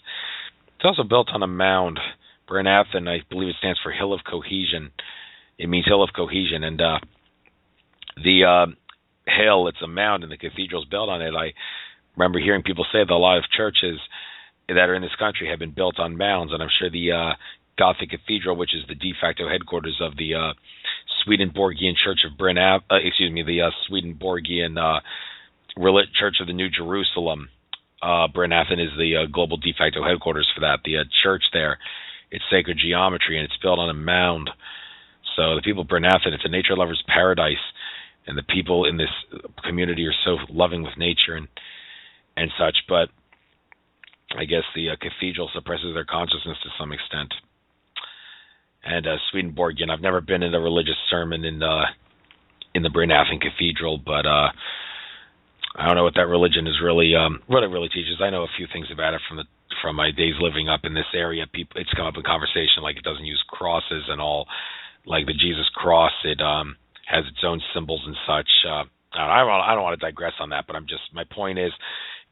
It's also built on a mound. Bryn Athyn, I believe it stands for Hill of Cohesion. It means Hill of Cohesion, and the hill, it's a mound, and the cathedral's built on it. I remember hearing people say that a lot of churches that are in this country have been built on mounds, and I'm sure the Gothic Cathedral, which is the de facto headquarters of the Swedenborgian Church of the Swedenborgian Church of the New Jerusalem. Bryn Athyn is the global de facto headquarters for that. The church there, it's sacred geometry, and it's built on a mound. So the people of Bryn Athyn, it's a nature lover's paradise, and the people in this community are so loving with nature and such. But I guess the cathedral suppresses their consciousness to some extent. And Swedenborg, I've never been in a religious sermon in the Bryn Athyn Cathedral, but I don't know what that religion is really, what it really teaches. I know a few things about it from my days living up in this area. It's come up in conversation, like it doesn't use crosses and all, like the Jesus cross. It has its own symbols and such. I don't want to digress on that, but my point is,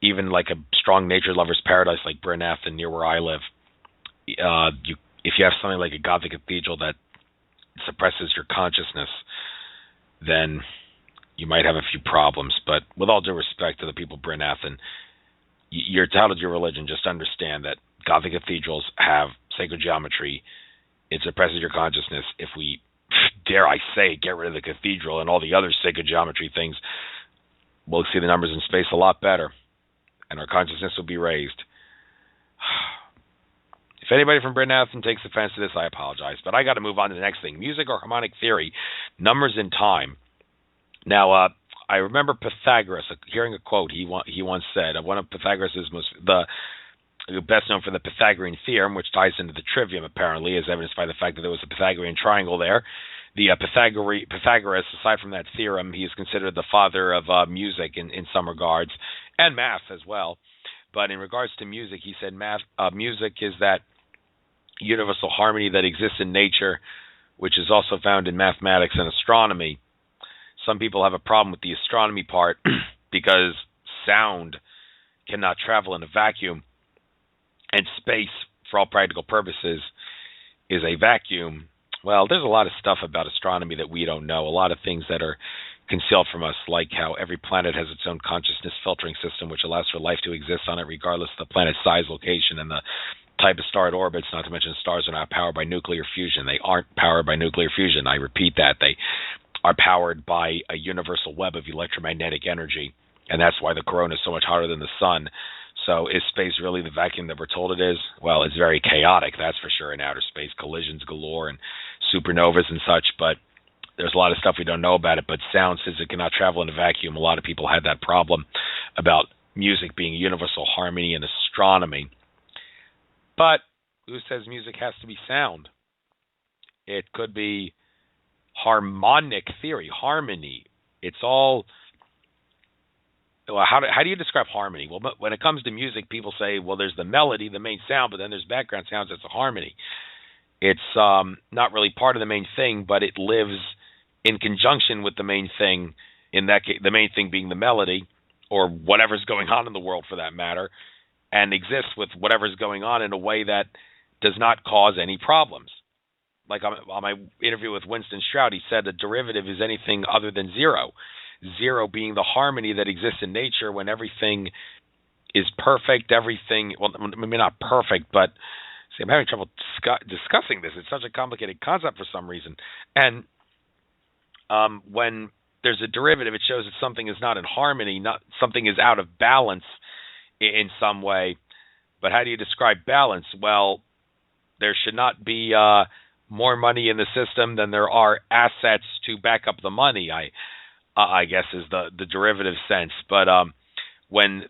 even like a strong nature lover's paradise like Bryn Athyn, near where I live, if you have something like a Gothic cathedral that suppresses your consciousness, then you might have a few problems. But with all due respect to the people of Bryn Athyn, you're entitled to your religion. Just understand that Gothic cathedrals have sacred geometry. It suppresses your consciousness. If we, dare I say, get rid of the cathedral and all the other sacred geometry things, we'll see the numbers in space a lot better, and our consciousness will be raised. If anybody from Bryn Athyn takes offense to this, I apologize. But I got to move on to the next thing. Music or harmonic theory, numbers in time. Now, I remember Pythagoras, hearing a quote he once said. One of Pythagoras' the best known for the Pythagorean theorem, which ties into the Trivium, apparently, as evidenced by the fact that there was a Pythagorean triangle there. The Pythagoras, aside from that theorem, he is considered the father of music in some regards, and math as well. But in regards to music, he said music is that universal harmony that exists in nature, which is also found in mathematics and astronomy. Some people have a problem with the astronomy part because sound cannot travel in a vacuum, and space, for all practical purposes, is a vacuum. Well, there's a lot of stuff about astronomy that we don't know, a lot of things that are concealed from us, like how every planet has its own consciousness filtering system, which allows for life to exist on it regardless of the planet's size, location, and the type of star it orbits. Not to mention stars are not powered by nuclear fusion. They aren't powered by nuclear fusion. I repeat that. They are powered by a universal web of electromagnetic energy, and that's why the corona is so much hotter than the sun. So is space really the vacuum that we're told it is? Well, it's very chaotic, that's for sure, in outer space. Collisions galore and supernovas and such, but there's a lot of stuff we don't know about it. But sound, since it cannot travel in a vacuum, a lot of people had that problem about music being universal harmony and astronomy. But who says music has to be sound? It could be harmonic theory, harmony. It's all... Well, how do you describe harmony? Well, when it comes to music, people say, well, there's the melody, the main sound, but then there's background sounds. That's a harmony. It's not really part of the main thing, but it lives in conjunction with the main thing, in that case, the main thing being the melody, or whatever's going on in the world for that matter, and exists with whatever's going on in a way that does not cause any problems. Like on my interview with Winston Stroud, he said a derivative is anything other than zero. Zero being the harmony that exists in nature when everything is perfect, everything, well, maybe not perfect, but see, I'm having trouble discussing this. It's such a complicated concept for some reason. And when there's a derivative, it shows that something is not in harmony, something is out of balance in some way. But how do you describe balance? Well, there should not be more money in the system than there are assets to back up the money, I guess is the derivative sense. But when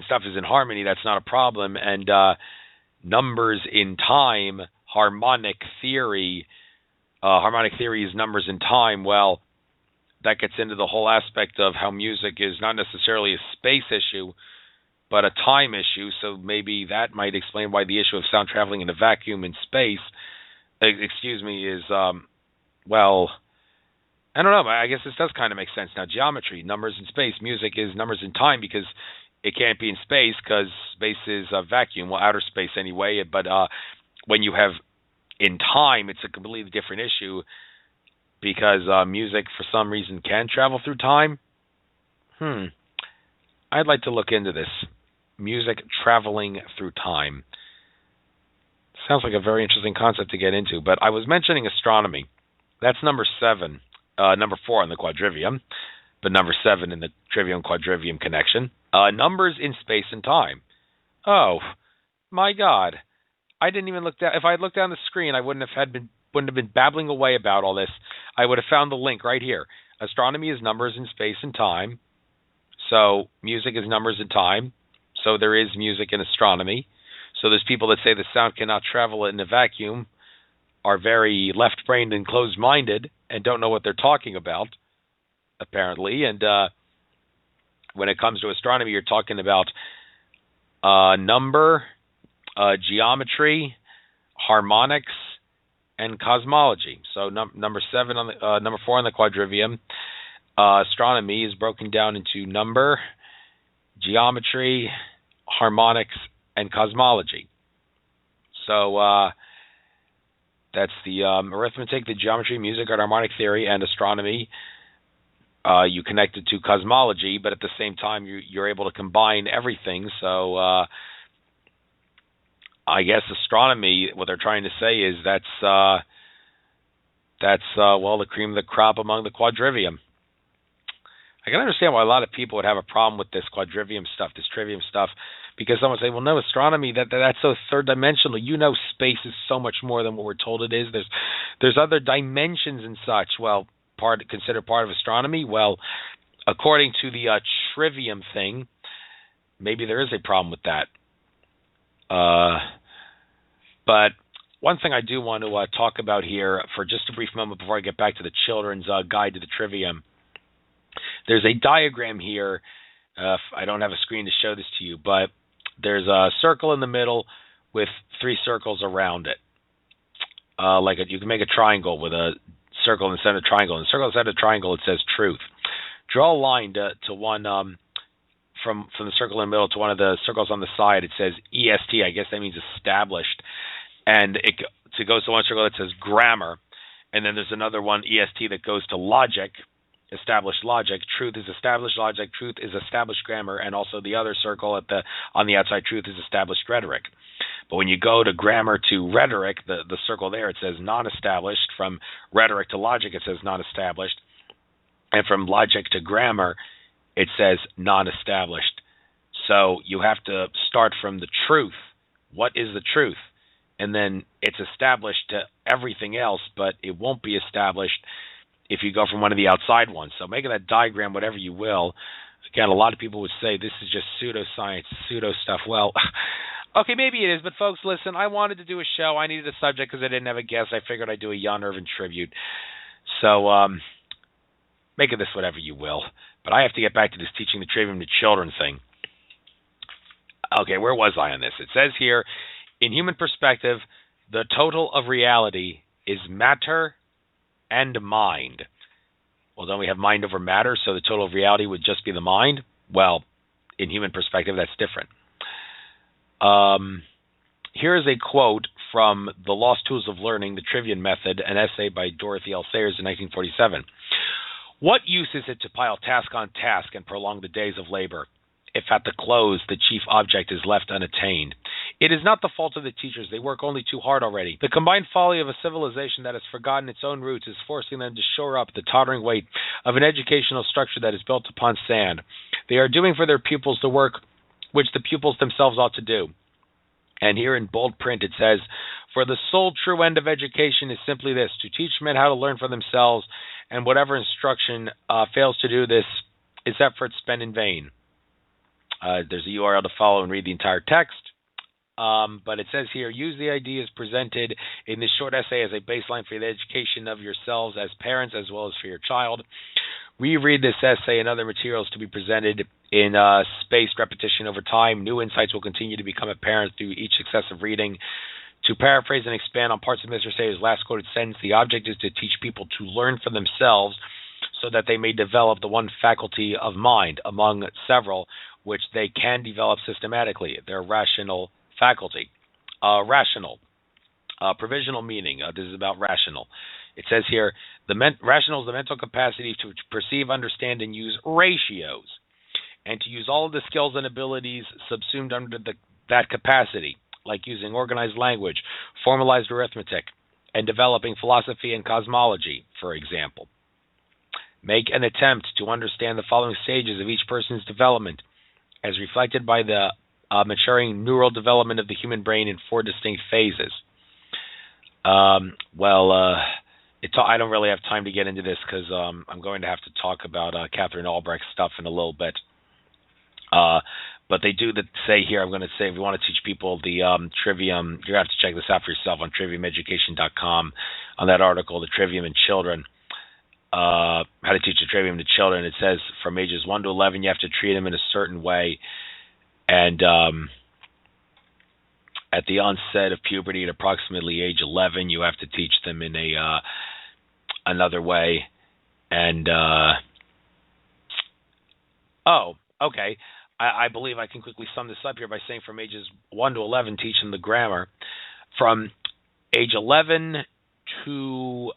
stuff is in harmony, that's not a problem. And numbers in time, harmonic theory is numbers in time. Well, that gets into the whole aspect of how music is not necessarily a space issue, but a time issue. So maybe that might explain why the issue of sound traveling in a vacuum in space, is, well, I don't know. I guess this does kind of make sense now. Geometry, numbers in space. Music is numbers in time because it can't be in space because space is a vacuum. Well, outer space anyway. But when you have in time, it's a completely different issue because music, for some reason, can travel through time. I'd like to look into this. Music traveling through time. Sounds like a very interesting concept to get into. But I was mentioning astronomy. That's number 7. Number 4 on the quadrivium. but number 7 in the Trivium Quadrivium connection. Numbers in space and time. Oh, my God. I didn't even look down. If I had looked down the screen, I wouldn't have been babbling away about all this. I would have found the link right here. Astronomy is numbers in space and time. So music is numbers in time. So there is music in astronomy. So there's people that say the sound cannot travel in a vacuum, are very left-brained and closed-minded, and don't know what they're talking about, apparently. And when it comes to astronomy, you're talking about number, geometry, harmonics, and cosmology. So number 4 on the quadrivium, astronomy is broken down into number, geometry, harmonics, and cosmology. So that's the arithmetic, the geometry, music, art, harmonic theory, and astronomy. You connect it to cosmology, but at the same time, you're able to combine everything. So I guess astronomy, what they're trying to say is that's the cream of the crop among the quadrivium. I can understand why a lot of people would have a problem with this quadrivium stuff, this trivium stuff, because someone would say, well, no, astronomy, that's so third dimensional. You know, space is so much more than what we're told it is. There's other dimensions and such. Well, considered part of astronomy. Well, according to the trivium thing, maybe there is a problem with that. But one thing I do want to talk about here for just a brief moment before I get back to the children's guide to the trivium. There's a diagram here. I don't have a screen to show this to you, but there's a circle in the middle with 3 circles around it. You can make a triangle with a circle in the center of the triangle. In the circle in the center of the triangle, it says truth. Draw a line to one from the circle in the middle to one of the circles on the side. It says EST. I guess that means established. And it goes to one circle that says grammar. And then there's another one, EST, that goes to logic. Established logic. Truth is established logic. Truth is established grammar. And also the other circle on the outside, truth is established rhetoric. But when you go to grammar to rhetoric, the circle there, it says non-established. From rhetoric to logic, it says non-established. And from logic to grammar, it says non-established. So you have to start from the truth. What is the truth? And then it's established to everything else, but it won't be established if you go from one of the outside ones. So making that diagram whatever you will. Again, a lot of people would say this is just pseudoscience, pseudo stuff. Well, okay, maybe it is, but folks, listen, I wanted to do a show. I needed a subject because I didn't have a guest. I figured I'd do a Jan Irvin tribute. So make of this whatever you will. But I have to get back to this teaching the trivium to children thing. Okay, where was I on this? It says here, in human perspective, the total of reality is matter and mind. Well, don't we have mind over matter, so the total of reality would just be the mind? Well, in human perspective, that's different. Here is a quote from The Lost Tools of Learning, The Trivium Method, an essay by Dorothy L. Sayers in 1947. What use is it to pile task on task and prolong the days of labor, if at the close the chief object is left unattained? It is not the fault of the teachers. They work only too hard already. The combined folly of a civilization that has forgotten its own roots is forcing them to shore up the tottering weight of an educational structure that is built upon sand. They are doing for their pupils the work which the pupils themselves ought to do. And here in bold print it says, for the sole true end of education is simply this, to teach men how to learn for themselves, and whatever instruction fails to do this is effort spent in vain. There's a URL to follow and read the entire text. But it says here, use the ideas presented in this short essay as a baseline for the education of yourselves as parents as well as for your child. Reread this essay and other materials to be presented in spaced repetition over time. New insights will continue to become apparent through each successive reading. To paraphrase and expand on parts of Mr. Sayers' last quoted sentence, the object is to teach people to learn for themselves so that they may develop the one faculty of mind among several which they can develop systematically, their rational faculty. Rational. Provisional meaning. This is about rational. It says here, rational is the mental capacity to perceive, understand, and use ratios, and to use all of the skills and abilities subsumed under that capacity, like using organized language, formalized arithmetic, and developing philosophy and cosmology, for example. Make an attempt to understand the following stages of each person's development, as reflected by the maturing neural development of the human brain in 4 distinct phases. I don't really have time to get into this because I'm going to have to talk about Katherine Albrecht stuff in a little bit. But they do say here, I'm going to say, if you want to teach people the Trivium, you have to check this out for yourself on triviumeducation.com, on that article, the Trivium in Children, how to teach the Trivium to children. It says from ages 1 to 11, you have to treat them in a certain way. And at the onset of puberty at approximately age 11, you have to teach them in another way. And, okay. I believe I can quickly sum this up here by saying from ages 1 to 11, teaching the grammar. From age 11 to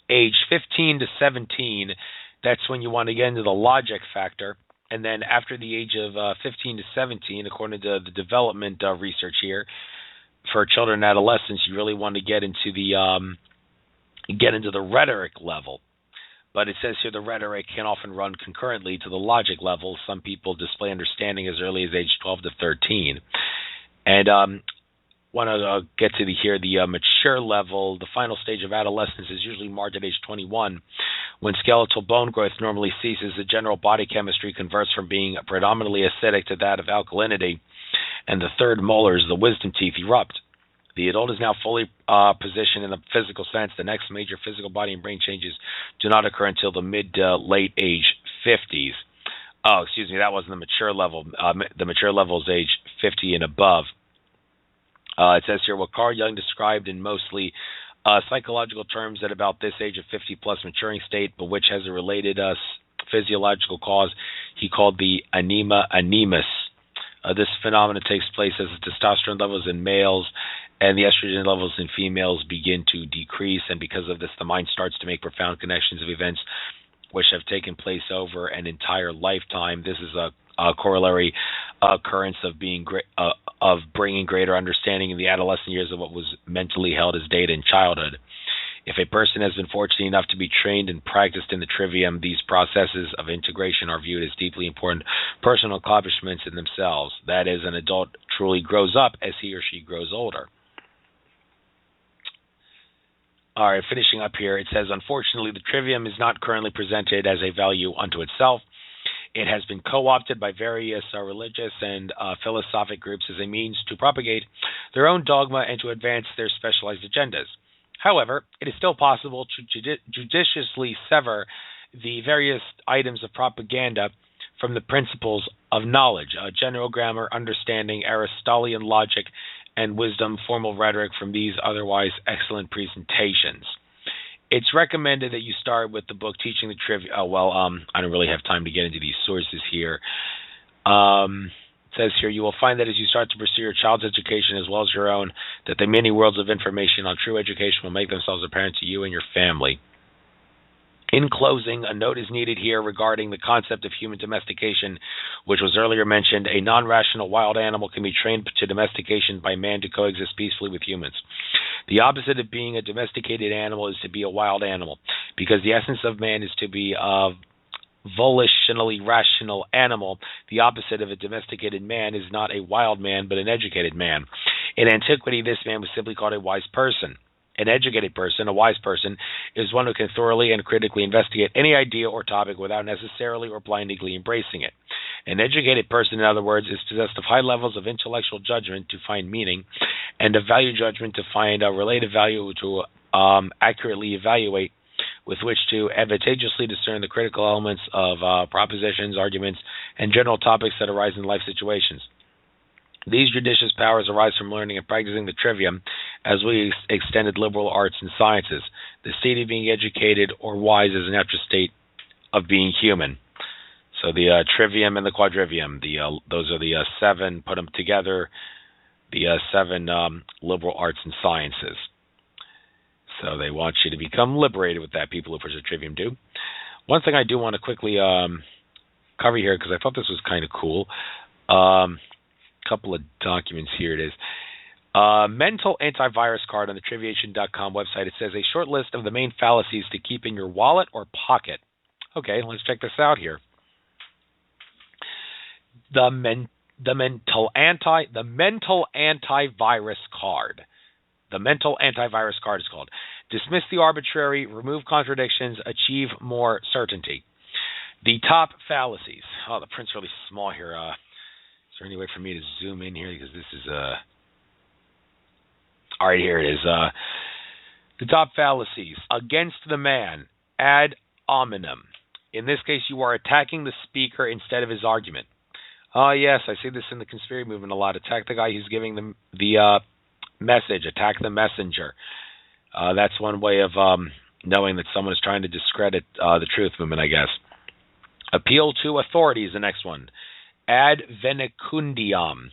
age 15 to 17, that's when you want to get into the logic factor. And then after the age of 15 to 17, according to the development research here, for children and adolescents, you really want to get into the rhetoric level. But it says here the rhetoric can often run concurrently to the logic level. Some people display understanding as early as age 12 to 13. And want to get to the mature level. The final stage of adolescence is usually marked at age 21. When skeletal bone growth normally ceases, the general body chemistry converts from being predominantly acidic to that of alkalinity, and the third molars, the wisdom teeth, erupt. The adult is now fully positioned in the physical sense. The next major physical body and brain changes do not occur until the mid to late age 50s. Oh, excuse me, that wasn't the mature level. The mature level is age 50 and above. It says here, what Carl Jung described in mostly psychological terms at about this age of 50-plus maturing state, but which has a related physiological cause, he called the anema animus. This phenomenon takes place as the testosterone levels in males and the estrogen levels in females begin to decrease, and because of this, the mind starts to make profound connections of events which have taken place over an entire lifetime. This is a corollary occurrence of bringing greater understanding in the adolescent years of what was mentally held as data in childhood. If a person has been fortunate enough to be trained and practiced in the Trivium, these processes of integration are viewed as deeply important personal accomplishments in themselves. That is, an adult truly grows up as he or she grows older. All right, finishing up here, it says, unfortunately, the Trivium is not currently presented as a value unto itself. It has been co-opted by various religious and philosophic groups as a means to propagate their own dogma and to advance their specialized agendas. However, it is still possible to judiciously sever the various items of propaganda from the principles of knowledge, general grammar, understanding, Aristotelian logic, and wisdom, formal rhetoric from these otherwise excellent presentations. It's recommended that you start with the book Teaching the Trivium. I don't really have time to get into these sources here. It says here, you will find that as you start to pursue your child's education as well as your own, that the many worlds of information on true education will make themselves apparent to you and your family. In closing, a note is needed here regarding the concept of human domestication, which was earlier mentioned. A non-rational wild animal can be trained to domestication by man to coexist peacefully with humans. The opposite of being a domesticated animal is to be a wild animal, because the essence of man is to be a volitionally rational animal. The opposite of a domesticated man is not a wild man, but an educated man. In antiquity, this man was simply called a wise person. An educated person, a wise person, is one who can thoroughly and critically investigate any idea or topic without necessarily or blindly embracing it. An educated person, in other words, is possessed of high levels of intellectual judgment to find meaning, and of value judgment to find a related value to accurately evaluate, with which to advantageously discern the critical elements of propositions, arguments, and general topics that arise in life situations. These judicious powers arise from learning and practicing the Trivium, as we extended liberal arts and sciences. The state of being educated or wise is an natural state of being human. So the Trivium and the Quadrivium, those are the 7, put them together, the 7 liberal arts and sciences. So they want you to become liberated with that, people who push the Trivium do. One thing I do want to quickly cover here, because I thought this was kind of cool, couple of documents here it is. Mental antivirus card on the Triviation.com website. It says a short list of the main fallacies to keep in your wallet or pocket. Okay, let's check this out here. The mental antivirus card. The mental antivirus card is called. Dismiss the arbitrary, remove contradictions, achieve more certainty. The top fallacies. Oh, the print's really small here. Is there any way for me to zoom in here? Because this is all right, here it is. The top fallacies. Against the man, ad hominem. In this case, you are attacking the speaker instead of his argument. Oh, yes, I see this in the conspiracy movement a lot. Attack the guy who's giving them the message. Attack the messenger. That's one way of knowing that someone is trying to discredit the truth movement, I guess. Appeal to authority is the next one. Ad venecundiam.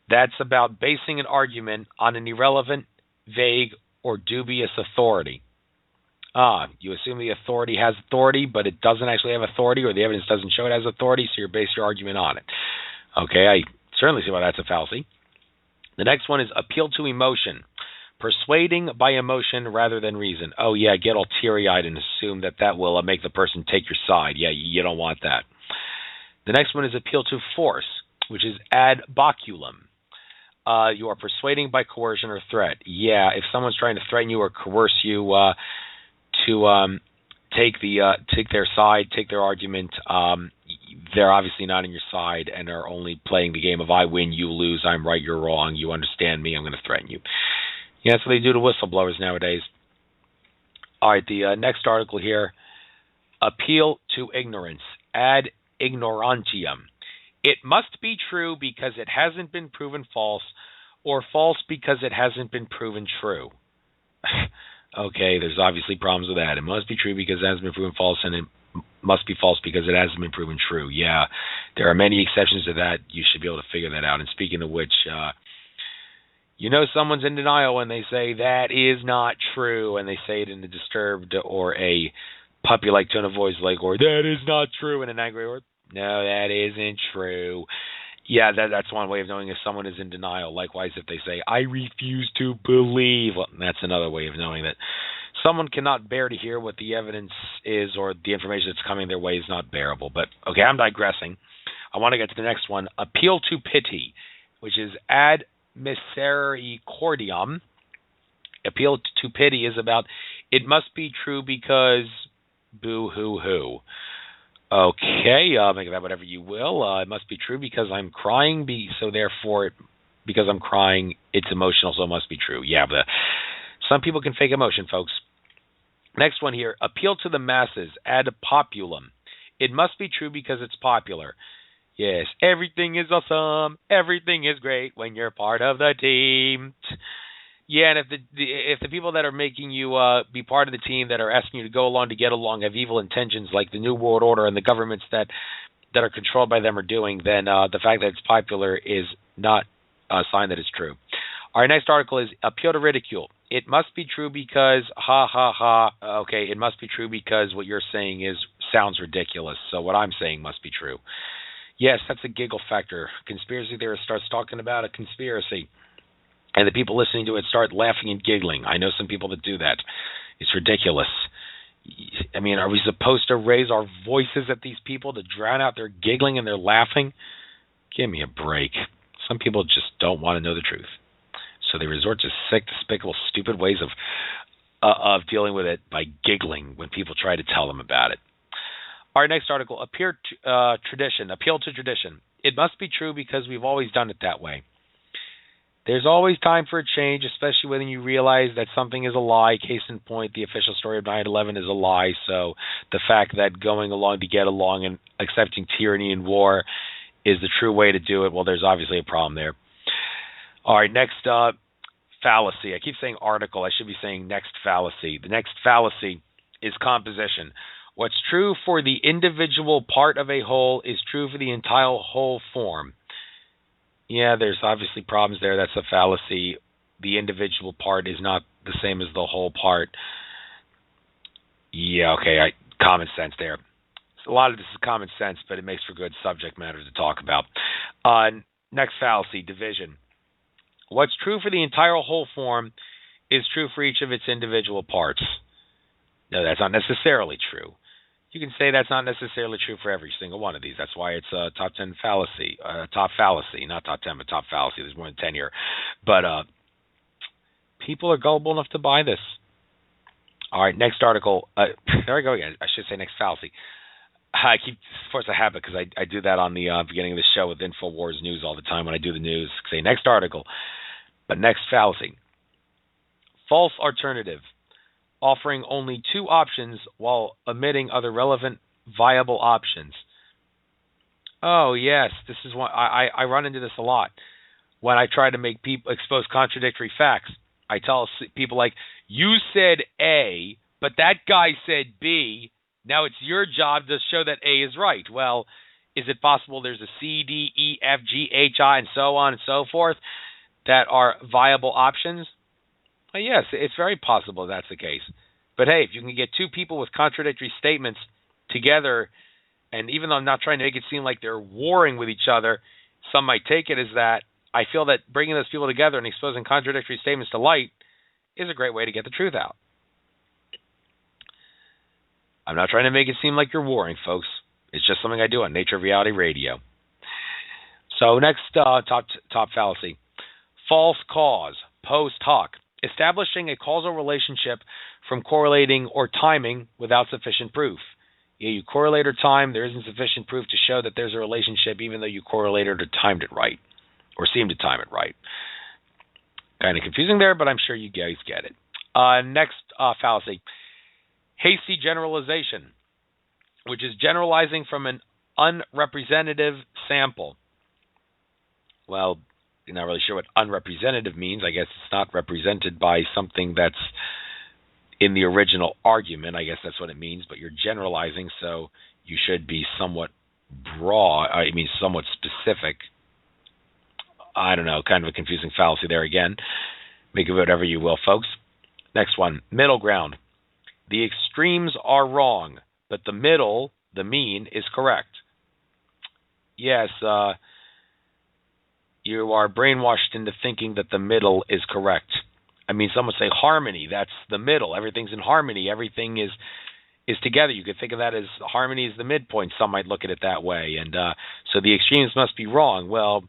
That's about basing an argument on an irrelevant, vague, or dubious authority. You assume the authority has authority, but it doesn't actually have authority, or the evidence doesn't show it has authority, so you base your argument on it. Okay, I certainly see why that's a fallacy. The next one is appeal to emotion. Persuading by emotion rather than reason. Oh, yeah, get all teary-eyed and assume that will make the person take your side. Yeah, you don't want that. The next one is appeal to force, which is ad baculum. You are persuading by coercion or threat. Yeah, if someone's trying to threaten you or coerce you to take their side, take their argument, they're obviously not on your side and are only playing the game of I win, you lose, I'm right, you're wrong, you understand me, I'm going to threaten you. Yeah, that's what they do to whistleblowers nowadays. All right, the next article here, appeal to ignorance, ad ignorantium. It must be true because it hasn't been proven false, or false because it hasn't been proven true. Okay, there's obviously problems with that. It must be true because it hasn't been proven false, and it must be false because it hasn't been proven true. Yeah, there are many exceptions to that. You should be able to figure that out. And speaking of which, someone's in denial when they say that is not true, and they say it in a disturbed or a puppy-like tone of voice, like, or that is not true, in an angry or no, that isn't true. Yeah, that's one way of knowing if someone is in denial. Likewise, if they say, I refuse to believe, well, that's another way of knowing that someone cannot bear to hear what the evidence is, or the information that's coming their way is not bearable. But, okay, I'm digressing. I want to get to the next one. Appeal to pity, which is ad misericordiam. Appeal to pity is about, it must be true because boo-hoo-hoo. Okay, make that whatever you will. It must be true because I'm crying, so therefore, because I'm crying, it's emotional, so it must be true. Yeah, but some people can fake emotion, folks. Next one here, appeal to the masses, ad populum. It must be true because it's popular. Yes, everything is awesome, everything is great when you're part of the team. Yeah, and if the people that are making you be part of the team, that are asking you to go along to get along, have evil intentions like the New World Order and the governments that are controlled by them are doing, then the fact that it's popular is not a sign that it's true. Our next article is appeal to ridicule. It must be true because ha ha ha. Okay, it must be true because what you're saying sounds ridiculous. So what I'm saying must be true. Yes, that's a giggle factor. Conspiracy theorist starts talking about a conspiracy, and the people listening to it start laughing and giggling. I know some people that do that. It's ridiculous. I mean, are we supposed to raise our voices at these people to drown out their giggling and their laughing? Give me a break. Some people just don't want to know the truth, so they resort to sick, despicable, stupid ways of dealing with it by giggling when people try to tell them about it. Our next article, appeal to tradition. It must be true because we've always done it that way. There's always time for a change, especially when you realize that something is a lie. Case in point, the official story of 9/11 is a lie. So the fact that going along to get along and accepting tyranny and war is the true way to do it, well, there's obviously a problem there. All right, next fallacy. I keep saying article. I should be saying next fallacy. The next fallacy is composition. What's true for the individual part of a whole is true for the entire whole form. Yeah, there's obviously problems there. That's a fallacy. The individual part is not the same as the whole part. Yeah, okay, common sense there. A lot of this is common sense, but it makes for good subject matter to talk about. Next fallacy, division. What's true for the entire whole form is true for each of its individual parts. No, that's not necessarily true. You can say that's not necessarily true for every single one of these. That's why it's a top 10 fallacy, top fallacy, not top 10, but top fallacy. There's more than 10 here. But people are gullible enough to buy this. All right, next article. There we go again. I should say next fallacy. I keep force a habit because I do that on the beginning of the show with InfoWars News all the time when I do the news. Say next article. But next fallacy. False alternative. Offering only two options while omitting other relevant, viable options. Oh, yes. This is one I run into this a lot. When I try to make people expose contradictory facts, I tell people like, you said A, but that guy said B. Now it's your job to show that A is right. Well, is it possible there's a C, D, E, F, G, H, I, and so on and so forth that are viable options? Well, yes, it's very possible that's the case. But hey, if you can get two people with contradictory statements together, and even though I'm not trying to make it seem like they're warring with each other, some might take it as that. I feel that bringing those people together and exposing contradictory statements to light is a great way to get the truth out. I'm not trying to make it seem like you're warring, folks. It's just something I do on Nature of Reality Radio. So next top fallacy. False cause, post hoc. Establishing a causal relationship from correlating or timing without sufficient proof. Yeah, you correlate or time, there isn't sufficient proof to show that there's a relationship even though you correlated or timed it right, or seemed to time it right. Kind of confusing there, but I'm sure you guys get it. Next fallacy. Hasty generalization, which is generalizing from an unrepresentative sample. Well, you're not really sure what unrepresentative means. I guess it's not represented by something that's in the original argument. I guess that's what it means, but you're generalizing, so you should be somewhat broad, somewhat specific. I don't know, kind of a confusing fallacy there again. Make of it whatever you will, folks. Next one, middle ground. The extremes are wrong, but the middle, the mean, is correct. Yes, you are brainwashed into thinking that the middle is correct. I mean, some would say harmony, that's the middle. Everything's in harmony. Everything is together. You could think of that as harmony is the midpoint. Some might look at it that way. And so the extremes must be wrong. Well,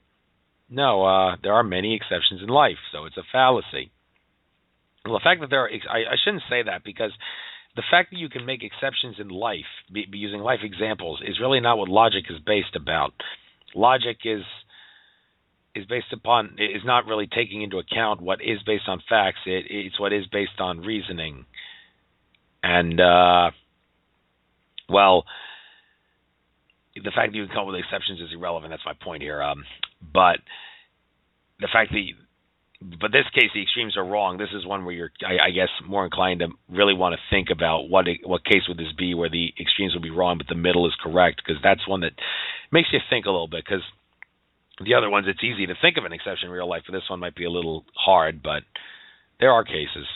no, there are many exceptions in life, so it's a fallacy. Well, the fact that there are, I shouldn't say that because the fact that you can make exceptions in life, be using life examples, is really not what logic is based about. Logic is not really taking into account what is based on facts. It's what is based on reasoning. And, well, the fact that you can come up with exceptions is irrelevant. That's my point here. But the fact that but this case, the extremes are wrong. This is one where you're, I guess, more inclined to really want to think about what case would this be where the extremes would be wrong, but the middle is correct, because that's one that makes you think a little bit, because the other ones, it's easy to think of an exception in real life, but this one might be a little hard, but there are cases,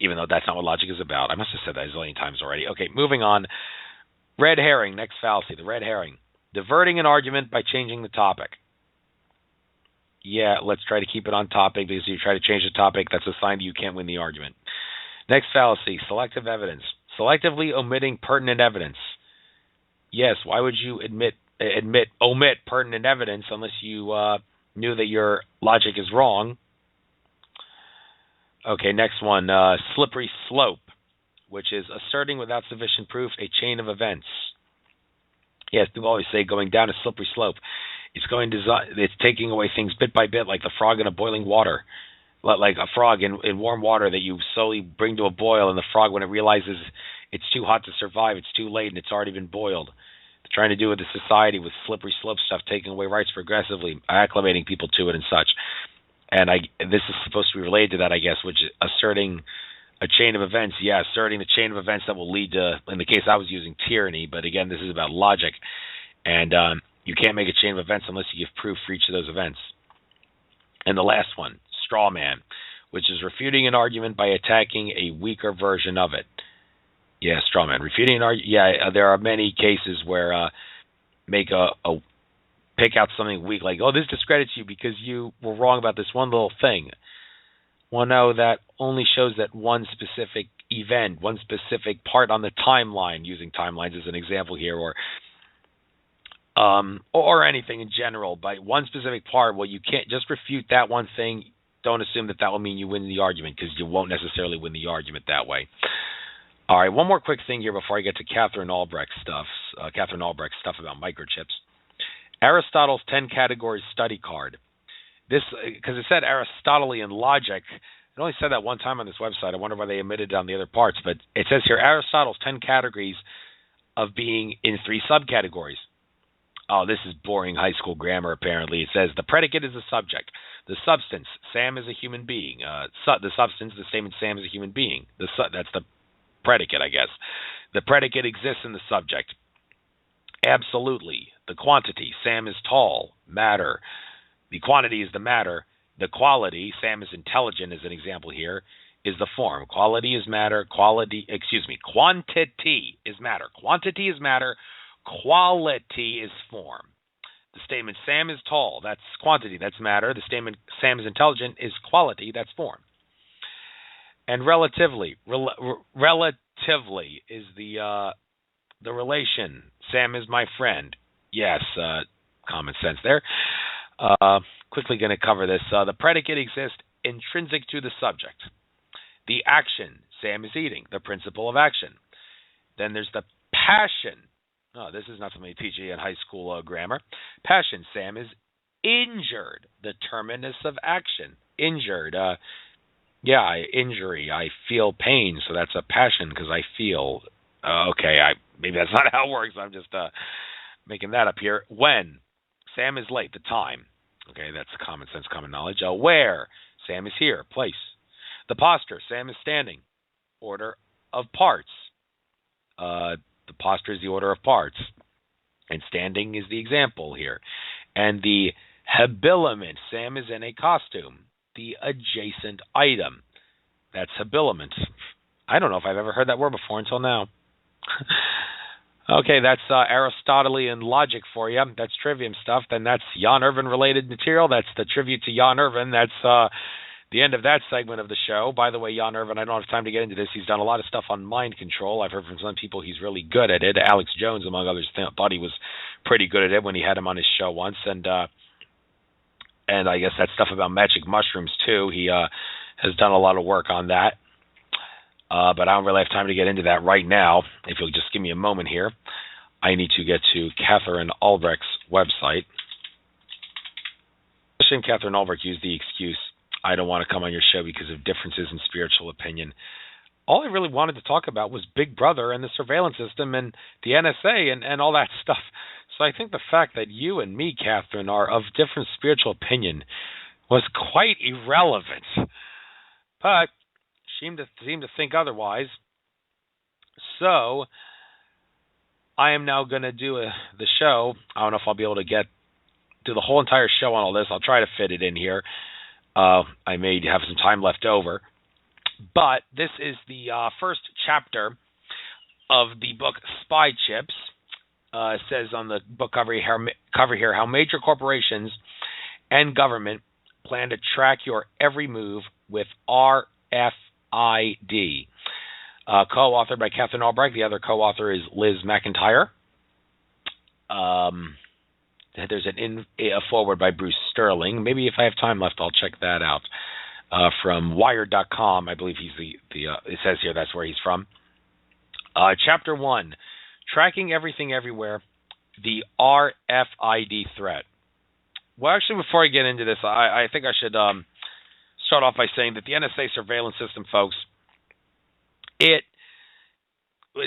even though that's not what logic is about. I must have said that a zillion times already. Okay, moving on. Red herring, next fallacy, the red herring. Diverting an argument by changing the topic. Yeah, let's try to keep it on topic, because if you try to change the topic, that's a sign that you can't win the argument. Next fallacy, selective evidence. Selectively omitting pertinent evidence. Yes, why would you omit pertinent evidence unless you knew that your logic is wrong? Okay, next one, slippery slope, which is asserting without sufficient proof a chain of events. Yes, people always say going down a slippery slope. It's taking away things bit by bit, like the frog in a boiling water, like a frog in warm water that you slowly bring to a boil, and the frog, when it realizes it's too hot to survive, it's too late, and it's already been boiled. They're trying to do with the society with slippery slope stuff, taking away rights progressively, acclimating people to it and such. And this is supposed to be related to that, I guess, which is asserting a chain of events. Yeah, asserting the chain of events that will lead to, in the case I was using, tyranny. But again, this is about logic. And you can't make a chain of events unless you give proof for each of those events. And the last one, straw man, which is refuting an argument by attacking a weaker version of it. Yeah, straw man. Refuting an argument. Yeah, there are many cases where make a pick out something weak, like, oh, this discredits you because you were wrong about this one little thing. Well, no, that only shows that one specific event, one specific part on the timeline, using timelines as an example here, or anything in general, by one specific part. Well, you can't just refute that one thing. Don't assume that will mean you win the argument, because you won't necessarily win the argument that way. All right, one more quick thing here before I get to Katherine Albrecht stuff about microchips. Aristotle's 10 categories study card. This, because it said Aristotelian logic. It only said that one time on this website. I wonder why they omitted it on the other parts. But it says here, Aristotle's 10 categories of being in 3 subcategories. Oh, this is boring high school grammar, apparently. It says the predicate is the subject. The substance, Sam is a human being. The substance, the statement, Sam is a human being. That's the predicate, I guess. The predicate exists in the subject. Absolutely. The quantity, Sam is tall. Matter. The quantity is the matter. The quality, Sam is intelligent, as an example here, is the form. Quality is matter. Quantity is matter. Quantity is matter. Quality is form. The statement, Sam is tall, that's quantity, that's matter. The statement, Sam is intelligent, is quality, that's form. And relatively is the relation. Sam is my friend. Yes, common sense there. Quickly going to cover this. The predicate exists intrinsic to the subject. The action, Sam is eating, the principle of action. Then there's the passion. Oh, this is not something they teach you in high school grammar. Passion, Sam is injured, the terminus of action. Injured. Injury. I feel pain, so that's a passion because I feel. Okay, maybe that's not how it works. I'm just making that up here. When? Sam is late, the time. Okay, that's common sense, common knowledge. Where? Sam is here, place. The posture, Sam is standing. Order of parts. The posture is the order of parts. And standing is the example here. And the habiliment, Sam is in a costume. The adjacent item. That's habiliment. I don't know if I've ever heard that word before until now. Okay, that's Aristotelian logic for you. That's Trivium stuff. Then that's Jan Irvin related material. That's the tribute to Jan Irvin. That's the end of that segment of the show. By the way, Jan Irvin, I don't have time to get into this. He's done a lot of stuff on mind control. I've heard from some people he's really good at it. Alex Jones, among others, thought he was pretty good at it when he had him on his show once. And I guess that stuff about magic mushrooms, too. He has done a lot of work on that. But I don't really have time to get into that right now. If you'll just give me a moment here, I need to get to Katherine Albrecht's website. Katherine Albrecht used the excuse, I don't want to come on your show because of differences in spiritual opinion. All I really wanted to talk about was Big Brother and the surveillance system and the NSA and all that stuff. So I think the fact that you and me, Katherine, are of different spiritual opinion was quite irrelevant. But seem to think otherwise. So I am now going to do the show. I don't know if I'll be able to do the whole entire show on all this. I'll try to fit it in here. I may have some time left over. But this is the first chapter of the book Spy Chips. It says on the book cover here how major corporations and government plan to track your every move with RFID. Co-authored by Katherine Albrecht. The other co-author is Liz McIntyre. There's a foreword by Bruce Sterling. Maybe if I have time left, I'll check that out. From Wired.com, I believe he's it says here that's where he's from. Chapter 1, Tracking Everything Everywhere, the RFID Threat. Well, actually, before I get into this, I think I should start off by saying that the NSA surveillance system, folks, it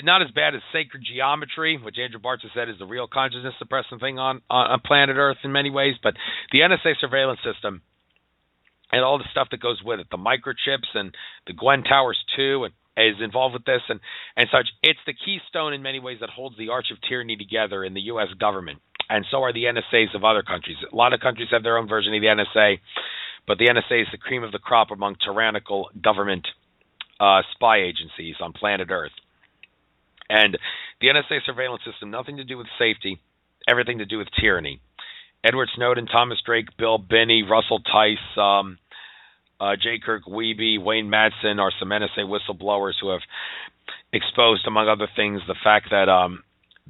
not as bad as sacred geometry, which Andrew Bartz said is the real consciousness suppressing thing on planet Earth in many ways, but the NSA surveillance system and all the stuff that goes with it, the microchips and the Gwen Towers 2 is involved with this and such. It's the keystone in many ways that holds the arch of tyranny together in the U.S. government, and so are the NSAs of other countries. A lot of countries have their own version of the NSA, but the NSA is the cream of the crop among tyrannical government spy agencies on planet Earth. And the NSA surveillance system, nothing to do with safety, everything to do with tyranny. Edward Snowden, Thomas Drake, Bill Binney, Russell Tice, J. Kirk Wiebe, Wayne Madsen are some NSA whistleblowers who have exposed, among other things, the fact that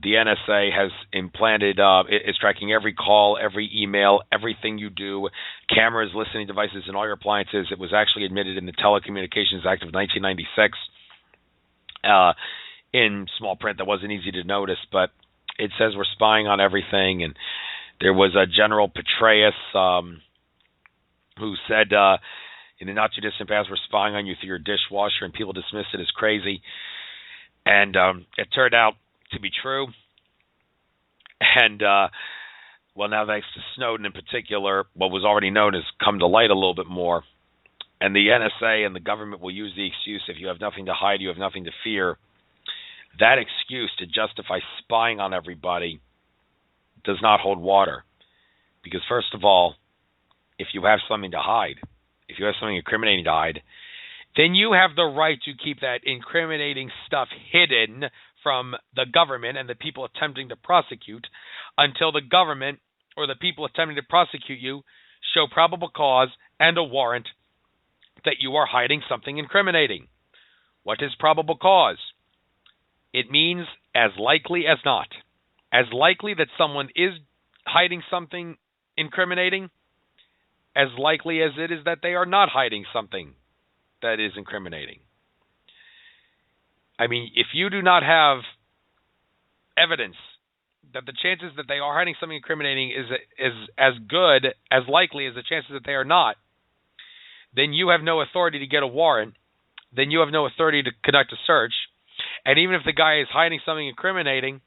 the NSA has implanted, is tracking every call, every email, everything you do, cameras, listening devices, and all your appliances. It was actually admitted in the Telecommunications Act of 1996 in small print that wasn't easy to notice, but it says we're spying on everything. And there was a General Petraeus who said in the not-too-distant past, we're spying on you through your dishwasher, and people dismissed it as crazy. And it turned out to be true. And, well, now thanks to Snowden in particular, what was already known has come to light a little bit more. And the NSA and the government will use the excuse, if you have nothing to hide, you have nothing to fear. That excuse to justify spying on everybody does not hold water. Because, first of all, if you have something to hide, if you have something incriminating to hide, then you have the right to keep that incriminating stuff hidden from the government and the people attempting to prosecute until the government or the people attempting to prosecute you show probable cause and a warrant that you are hiding something incriminating. What is probable cause? It means as likely as not. As likely that someone is hiding something incriminating, as likely as it is that they are not hiding something that is incriminating. I mean, if you do not have evidence that the chances that they are hiding something incriminating is as good, as likely as the chances that they are not, then you have no authority to get a warrant, then you have no authority to conduct a search, and even if the guy is hiding something incriminating,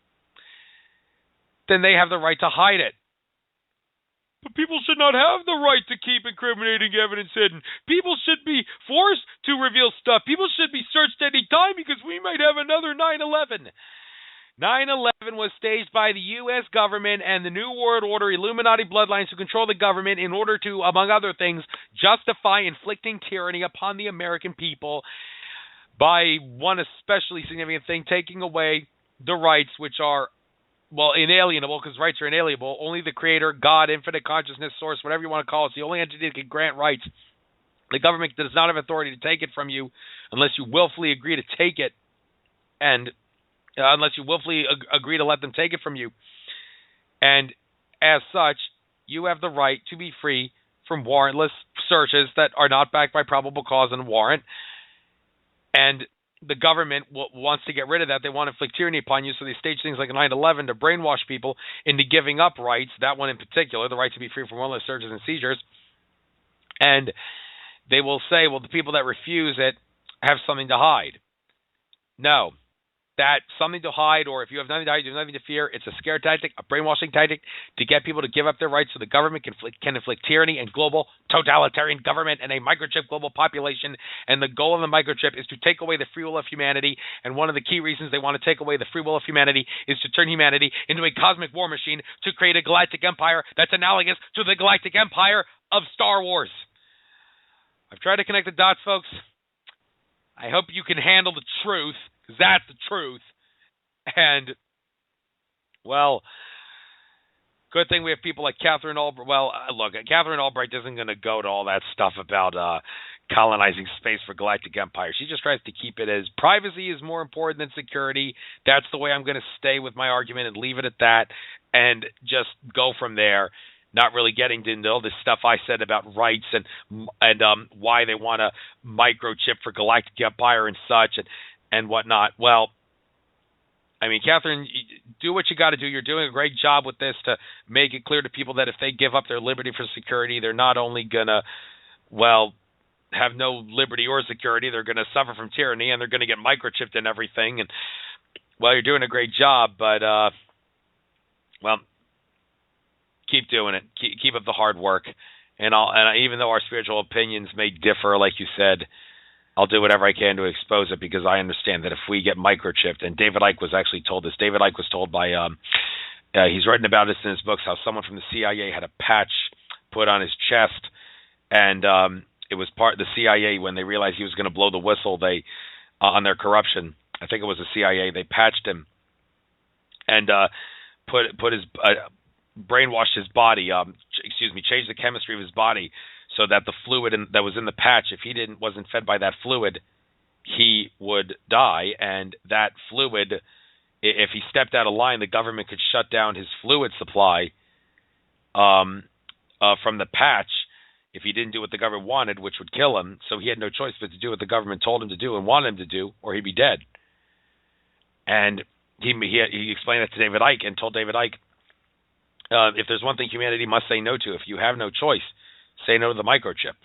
then they have the right to hide it. But people should not have the right to keep incriminating evidence hidden. People should be forced to reveal stuff. People should be searched any time because we might have another 9/11. 9/11 was staged by the U.S. government and the New World Order Illuminati bloodlines who control the government in order to, among other things, justify inflicting tyranny upon the American people by one especially significant thing, taking away the rights which are, well, inalienable, because rights are inalienable. Only the Creator, God, infinite consciousness, source, whatever you want to call it, is the only entity that can grant rights. The government does not have authority to take it from you unless you willfully agree to take it, and unless you willfully agree to let them take it from you. And as such, you have the right to be free from warrantless searches that are not backed by probable cause and warrant. And the government wants to get rid of that. They want to inflict tyranny upon you, so they stage things like 9/11 to brainwash people into giving up rights, that one in particular, the right to be free from warrantless searches and seizures. And they will say, well, the people that refuse it have something to hide. No. That something to hide, or if you have nothing to hide, you have nothing to fear, it's a scare tactic, a brainwashing tactic to get people to give up their rights so the government can inflict tyranny and global totalitarian government and a microchip global population. And the goal of the microchip is to take away the free will of humanity. And one of the key reasons they want to take away the free will of humanity is to turn humanity into a cosmic war machine to create a galactic empire that's analogous to the galactic empire of Star Wars. I've tried to connect the dots, folks. I hope you can handle the truth, because that's the truth. And, well, good thing we have people like Katherine Albrecht. Well, look, Katherine Albrecht isn't going to go to all that stuff about colonizing space for galactic empire. She just tries to keep it as privacy is more important than security. That's the way I'm going to stay with my argument and leave it at that and just go from there. Not really getting into all this stuff I said about rights and why they want a microchip for galactic empire and such and whatnot. Well, I mean, Katherine, do what you got to do. You're doing a great job with this to make it clear to people that if they give up their liberty for security, they're not only going to, well, have no liberty or security, they're going to suffer from tyranny and they're going to get microchipped and everything. And, well, you're doing a great job, but, well, keep doing it. Keep up the hard work. And even though our spiritual opinions may differ, like you said, I'll do whatever I can to expose it because I understand that if we get microchipped, and David Icke was actually told this. David Icke was told by, he's written about this in his books, how someone from the CIA had a patch put on his chest, and it was part of the CIA when they realized he was going to blow the whistle. They on their corruption. I think it was the CIA. They patched him and put his brainwashed his body. Changed the chemistry of his body so that the fluid that was in the patch, if he wasn't fed by that fluid, he would die. And that fluid, if he stepped out of line, the government could shut down his fluid supply from the patch if he didn't do what the government wanted, which would kill him. So he had no choice but to do what the government told him to do and wanted him to do, or he'd be dead. And he explained that to David Icke and told David Icke, if there's one thing humanity must say no to, if you have no choice, say no to the microchip.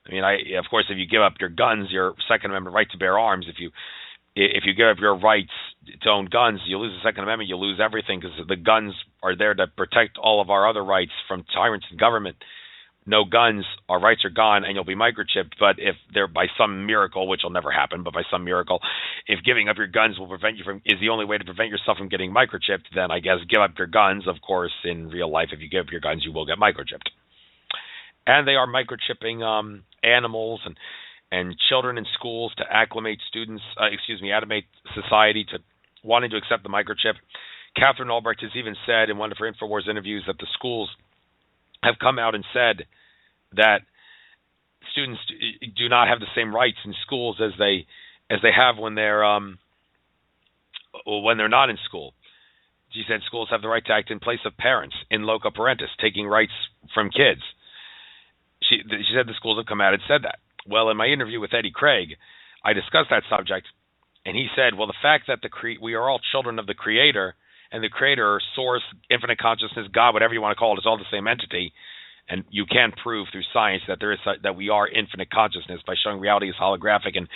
I mean, of course, if you give up your guns, your Second Amendment right to bear arms, if you give up your rights to own guns, you lose the Second Amendment, you lose everything, because the guns are there to protect all of our other rights from tyrants and government. No guns, our rights are gone, and you'll be microchipped. But if they're by some miracle, which will never happen, but by some miracle, if giving up your guns is the only way to prevent yourself from getting microchipped, then I guess give up your guns. Of course, in real life, if you give up your guns, you will get microchipped. And they are microchipping animals and children in schools to acclimate society to wanting to accept the microchip. Katherine Albrecht has even said in one of her InfoWars interviews that the schools have come out and said that students do not have the same rights in schools as they have when they're not in school. She said schools have the right to act in place of parents, in loco parentis, taking rights from kids. She said the schools have come out and said that. Well, in my interview with Eddie Craig, I discussed that subject, and he said, well, the fact that we are all children of the Creator, and the Creator, Source, Infinite Consciousness, God, whatever you want to call it, is all the same entity, and you can prove through science that that we are infinite consciousness by showing reality is holographic, and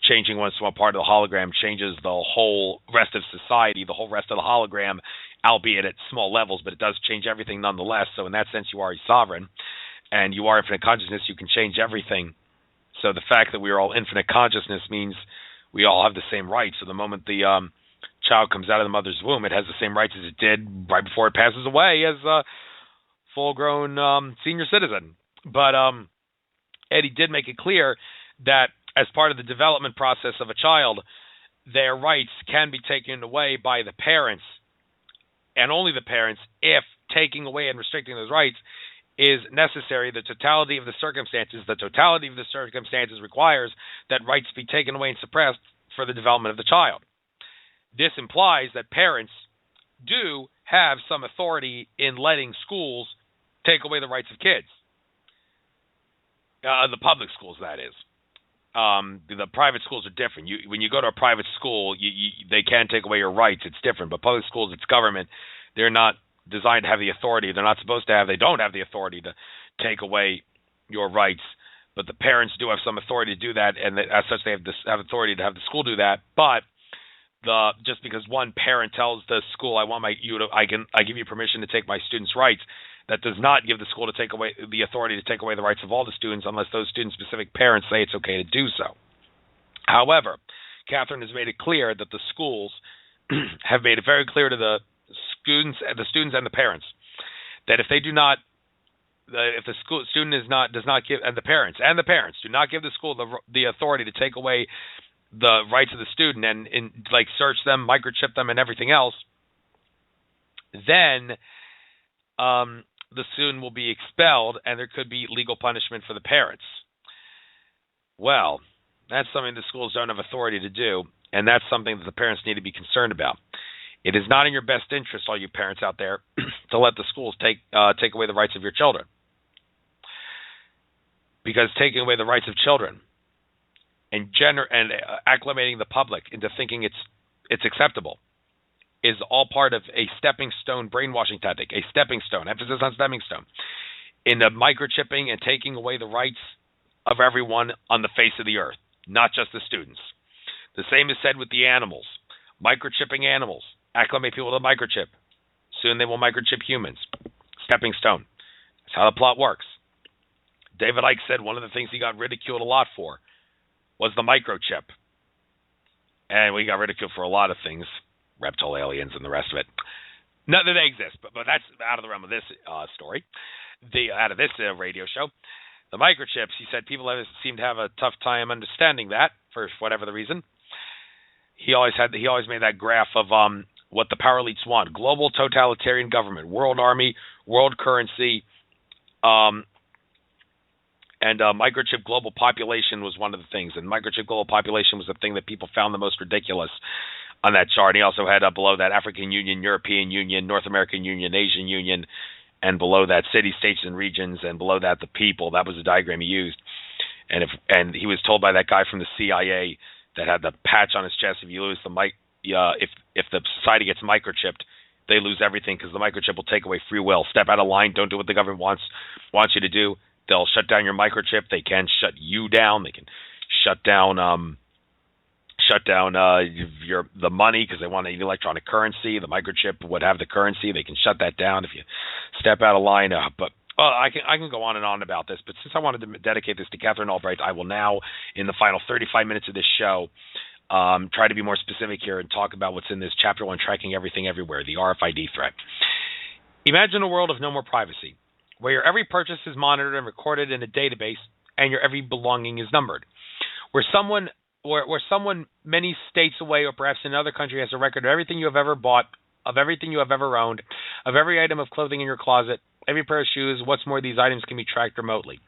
changing one small part of the hologram changes the whole rest of society, the whole rest of the hologram, albeit at small levels, but it does change everything nonetheless. So in that sense, you are a sovereign, and you are infinite consciousness. You can change everything. So the fact that we are all infinite consciousness means we all have the same rights. So the moment the child comes out of the mother's womb, it has the same rights as it did right before it passes away as a full-grown senior citizen. But Eddie did make it clear that as part of the development process of a child, their rights can be taken away by the parents, and only the parents, if taking away and restricting those rights is necessary. The totality of the circumstances requires that rights be taken away and suppressed for the development of the child. This implies that parents do have some authority in letting schools take away the rights of kids. The public schools, that is. The private schools are different. When you go to a private school, they can take away your rights. It's different. But public schools, it's government. They're not designed to have the authority. They don't have the authority to take away your rights. But the parents do have some authority to do that, and as such, they have authority to have the school do that. But just because one parent tells the school, I give you permission to take my students' rights, that does not give the school to take away the authority to take away the rights of all the students, unless those student-specific parents say it's okay to do so. However, Katherine has made it clear that the schools have made it very clear to the students and the parents that if they do not, if the student does not give, and the parents do not give the school the authority to take away the rights of the student and search them, microchip them, and everything else, then the student will be expelled, and there could be legal punishment for the parents. Well, that's something the schools don't have authority to do, and that's something that the parents need to be concerned about. It is not in your best interest, all you parents out there, to let the schools take away the rights of your children. Because taking away the rights of children and acclimating the public into thinking it's acceptable is all part of a stepping stone brainwashing tactic, a stepping stone, emphasis on stepping stone, in the microchipping and taking away the rights of everyone on the face of the earth, not just the students. The same is said with the animals. Microchipping animals. Acclimate people to microchip. Soon they will microchip humans. Stepping stone. That's how the plot works. David Icke said one of the things he got ridiculed a lot for was the microchip. And we got ridiculed for a lot of things, reptile aliens and the rest of it. Not that they exist, but that's out of the realm of this story, out of this radio show. The microchips, he said, people seem to have a tough time understanding that for whatever the reason. He always made that graph of what the power elites want: global totalitarian government, world army, world currency, and microchip global population was one of the things. And microchip global population was the thing that people found the most ridiculous on that chart. He also had below that African Union, European Union, North American Union, Asian Union, and below that city, states, and regions, and below that the people. That was the diagram he used. And he was told by that guy from the CIA that had the patch on his chest, if you lose the if the society gets microchipped, they lose everything because the microchip will take away free will. Step out of line. Don't do what the government wants you to do. They'll shut down your microchip. They can shut you down. They can shut down the money because they want an electronic currency. The microchip would have the currency. They can shut that down if you step out of line. But I can go on and on about this. But since I wanted to dedicate this to Katherine Albrecht, I will now, in the final 35 minutes of this show, try to be more specific here and talk about what's in this Chapter 1, Tracking Everything Everywhere, the RFID threat. Imagine a world of no more privacy, where your every purchase is monitored and recorded in a database, and your every belonging is numbered. Where someone many states away or perhaps in another country has a record of everything you have ever bought, of everything you have ever owned, of every item of clothing in your closet, every pair of shoes. What's more, these items can be tracked remotely.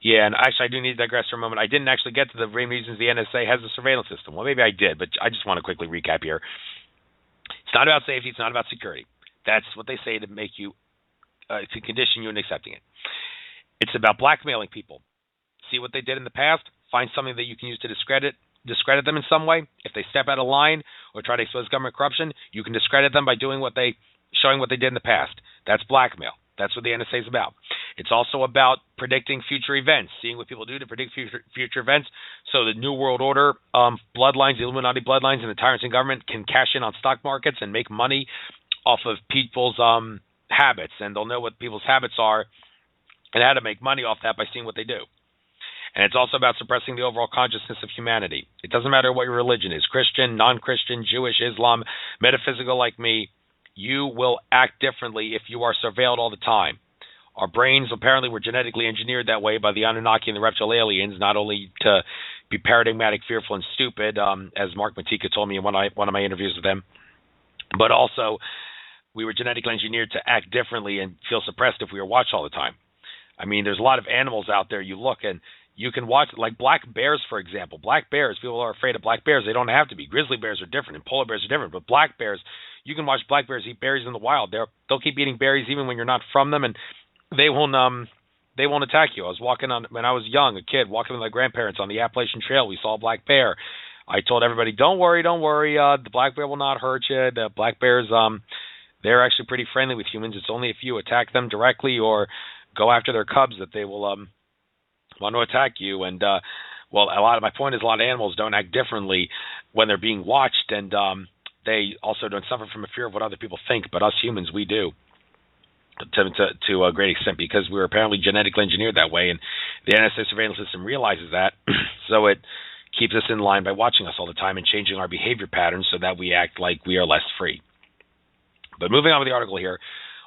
Yeah, and actually I do need to digress for a moment. I didn't actually get to the main reasons the NSA has a surveillance system. Well, maybe I did, but I just want to quickly recap here. It's not about safety. It's not about security. That's what they say to make you, to condition you in accepting it. It's about blackmailing people. See what they did in the past. Find something that you can use to discredit them in some way. If they step out of line or try to expose government corruption, you can discredit them by showing what they did in the past. That's blackmail. That's what the NSA is about. It's also about predicting future events, seeing what people do to predict future events. So the New World Order bloodlines, the Illuminati bloodlines, and the tyrants in government can cash in on stock markets and make money off of people's habits. And they'll know what people's habits are and how to make money off that by seeing what they do. And it's also about suppressing the overall consciousness of humanity. It doesn't matter what your religion is, Christian, non-Christian, Jewish, Islam, metaphysical like me, you will act differently if you are surveilled all the time. Our brains apparently were genetically engineered that way by the Anunnaki and the reptile aliens, not only to be paradigmatic, fearful, and stupid, as Mark Matika told me in one of my interviews with them, but also we were genetically engineered to act differently and feel suppressed if we were watched all the time. I mean, there's a lot of animals out there you look and you can watch, like black bears, for example. Black bears, people are afraid of black bears. They don't have to be. Grizzly bears are different and polar bears are different. But black bears, you can watch black bears eat berries in the wild. They'll keep eating berries even when you're not from them, and they won't attack you. I was when I was young, a kid, walking with my grandparents on the Appalachian Trail. We saw a black bear. I told everybody, don't worry. The black bear will not hurt you. The black bears, they're actually pretty friendly with humans. It's only if you attack them directly or go after their cubs that they will want to attack you. And my point is a lot of animals don't act differently when they're being watched, and they also don't suffer from a fear of what other people think, but us humans, we do to a great extent because we're apparently genetically engineered that way, and the NSA surveillance system realizes that, so it keeps us in line by watching us all the time and changing our behavior patterns so that we act like we are less free. But moving on with the article here,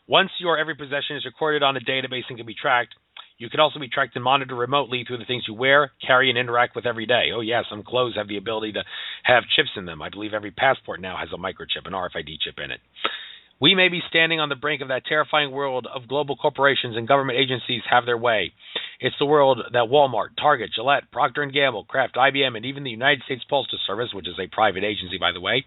once your every possession is recorded on a database and can be tracked, you can also be tracked and monitored remotely through the things you wear, carry, and interact with every day. Oh, yeah, some clothes have the ability to have chips in them. I believe every passport now has a microchip, an RFID chip in it. We may be standing on the brink of that terrifying world of global corporations and government agencies have their way. It's the world that Walmart, Target, Gillette, Procter & Gamble, Kraft, IBM, and even the United States Postal Service, which is a private agency, by the way,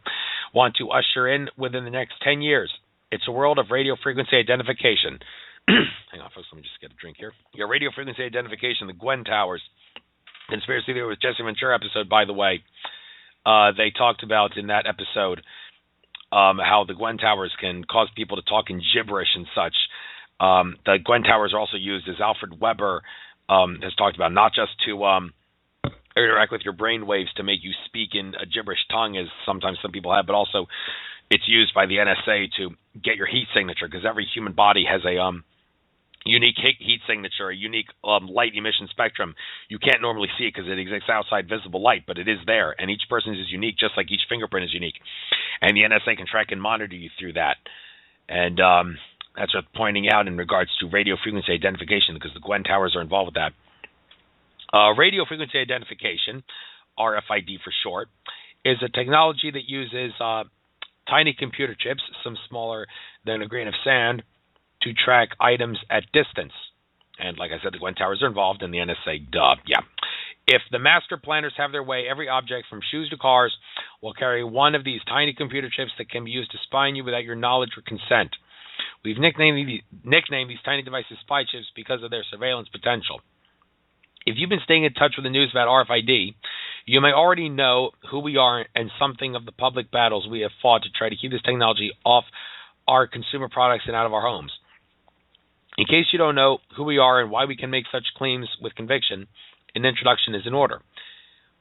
want to usher in within the next 10 years. It's a world of radio frequency identification. Hang on, folks, let me just get a drink here. Your radio frequency identification, the Gwen Towers, Conspiracy Theory with Jesse Ventura episode, by the way. They talked about in that episode how the Gwen Towers can cause people to talk in gibberish and such. The Gwen Towers are also used, as Alfred Webre has talked about, not just to interact with your brain waves to make you speak in a gibberish tongue, as sometimes some people have, but also it's used by the NSA to get your heat signature, because every human body has a unique heat signature, a unique light emission spectrum. You can't normally see it because it exists outside visible light, but it is there, and each person's is unique, just like each fingerprint is unique. And the NSA can track and monitor you through that. And that's worth pointing out in regards to radio frequency identification, because the Gwen Towers are involved with that. Radio frequency identification, RFID for short, is a technology that uses tiny computer chips, some smaller than a grain of sand, to track items at distance. And like I said, the Gwen Towers are involved in the NSA. Duh, yeah. If the master planners have their way, every object from shoes to cars will carry one of these tiny computer chips that can be used to spy on you without your knowledge or consent. We've nicknamed these tiny devices spy chips because of their surveillance potential. If you've been staying in touch with the news about RFID, you may already know who we are and something of the public battles we have fought to try to keep this technology off our consumer products and out of our homes. In case you don't know who we are and why we can make such claims with conviction, an introduction is in order.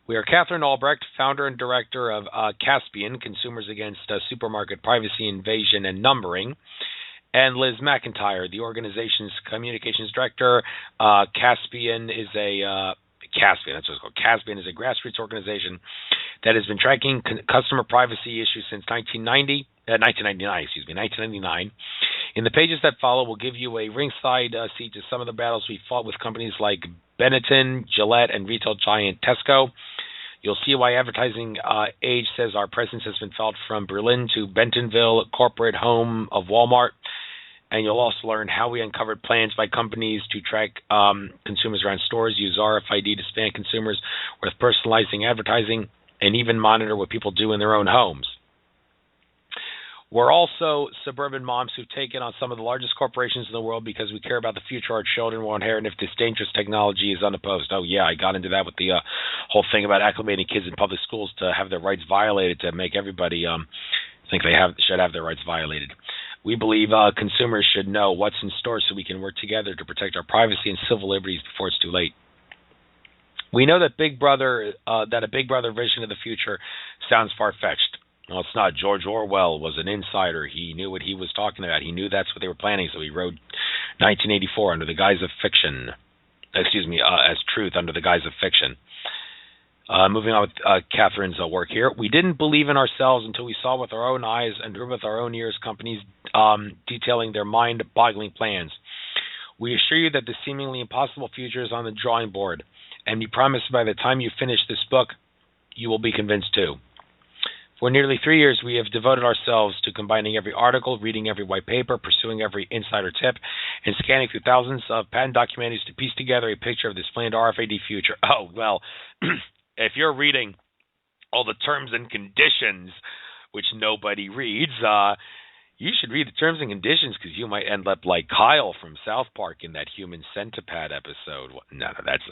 We are Katherine Albrecht, founder and director of Caspian, Consumers Against Supermarket Privacy Invasion and Numbering, and Liz McIntyre, the organization's communications director. Caspian is a Caspian is a grassroots organization that has been tracking customer privacy issues since 1999. In the pages that follow, we'll give you a ringside seat to some of the battles we fought with companies like Benetton, Gillette, and retail giant Tesco. You'll see why Advertising Age says our presence has been felt from Berlin to Bentonville, corporate home of Walmart. And you'll also learn how we uncovered plans by companies to track consumers around stores, use RFID to span consumers with personalizing advertising, and even monitor what people do in their own homes. We're also suburban moms who've taken on some of the largest corporations in the world because we care about the future our children will inherit and if this dangerous technology is unopposed. Oh, yeah, I got into that with the whole thing about acclimating kids in public schools to have their rights violated, to make everybody think they should have their rights violated. We believe consumers should know what's in store so we can work together to protect our privacy and civil liberties before it's too late. We know that a Big Brother vision of the future sounds far-fetched. No, it's not. George Orwell was an insider. He knew what he was talking about. He knew that's what they were planning, so he wrote 1984 under the guise of fiction. As truth under the guise of fiction. Moving on with Catherine's work here. We didn't believe in ourselves until we saw with our own eyes and heard with our own ears companies detailing their mind-boggling plans. We assure you that the seemingly impossible future is on the drawing board, and we promise by the time you finish this book, you will be convinced too. For nearly 3 years, we have devoted ourselves to combining every article, reading every white paper, pursuing every insider tip, and scanning through thousands of patent documentaries to piece together a picture of this planned RFID future. Oh, well, if you're reading all the terms and conditions, which nobody reads, you should read the terms and conditions because you might end up like Kyle from South Park in that Human Centipede episode. No, that's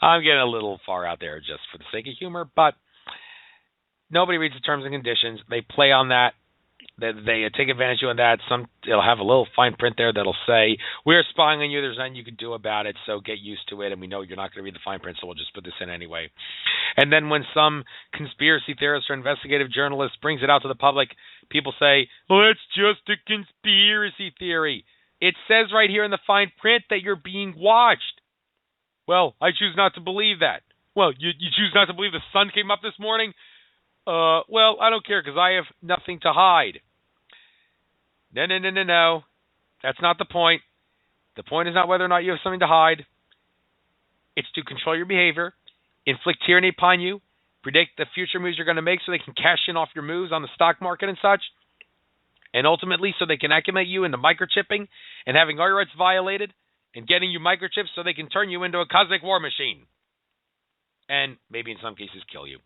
I'm getting a little far out there just for the sake of humor, but nobody reads the terms and conditions. They play on that. They take advantage of that. It'll have a little fine print there that'll say, we're spying on you. There's nothing you can do about it, so get used to it. And we know you're not going to read the fine print, so we'll just put this in anyway. And then when some conspiracy theorist or investigative journalist brings it out to the public, people say, well, that's just a conspiracy theory. It says right here in the fine print that you're being watched. Well, I choose not to believe that. Well, you choose not to believe the sun came up this morning? Well, I don't care because I have nothing to hide. No. That's not the point. The point is not whether or not you have something to hide. It's to control your behavior, inflict tyranny upon you, predict the future moves you're going to make so they can cash in off your moves on the stock market and such, and ultimately so they can acclimate you into microchipping and having all your rights violated and getting you microchips so they can turn you into a cosmic war machine and maybe in some cases kill you.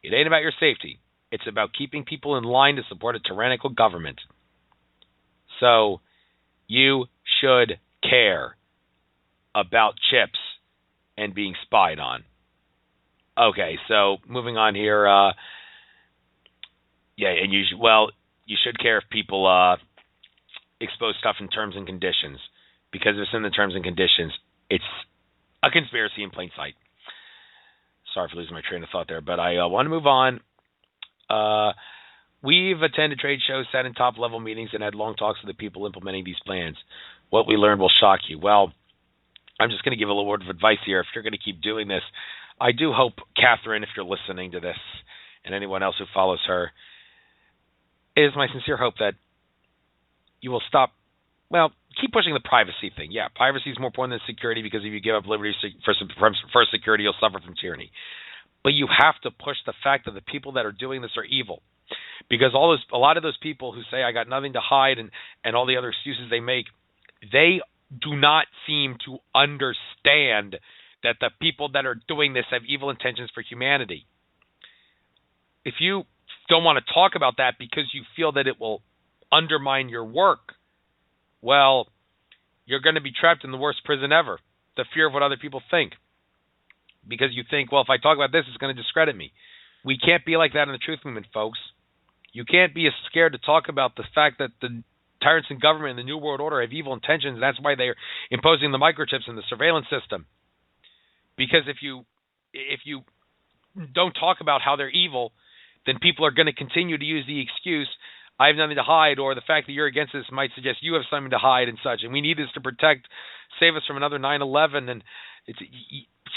It ain't about your safety. It's about keeping people in line to support a tyrannical government. So you should care about chips and being spied on. Okay, so moving on here. And you should care if people expose stuff in terms and conditions, because if it's in the terms and conditions, it's a conspiracy in plain sight. Sorry for losing my train of thought there, but I want to move on. We've attended trade shows, sat in top-level meetings, and had long talks with the people implementing these plans. What we learned will shock you. Well, I'm just going to give a little word of advice here. If you're going to keep doing this, I do hope, Katherine, if you're listening to this, and anyone else who follows her, it is my sincere hope that you will stop, keep pushing the privacy thing. Yeah, privacy is more important than security because if you give up liberty for security, you'll suffer from tyranny. but you have to push the fact that the people that are doing this are evil. Because a lot of those people who say, I got nothing to hide, and all the other excuses they make, they do not seem to understand that the people that are doing this have evil intentions for humanity. If you don't want to talk about that because you feel that it will undermine your work, well, you're going to be trapped in the worst prison ever, the fear of what other people think. Because you think, well, if I talk about this, it's going to discredit me. We can't be like that in the truth movement, folks. You can't be scared to talk about the fact that the tyrants in government and the New World Order have evil intentions, and that's why they're imposing the microchips and the surveillance system. Because if you don't talk about how they're evil, then people are going to continue to use the excuse, I have nothing to hide, or the fact that you're against this might suggest you have something to hide and such, and we need this to save us from another 9/11, and it's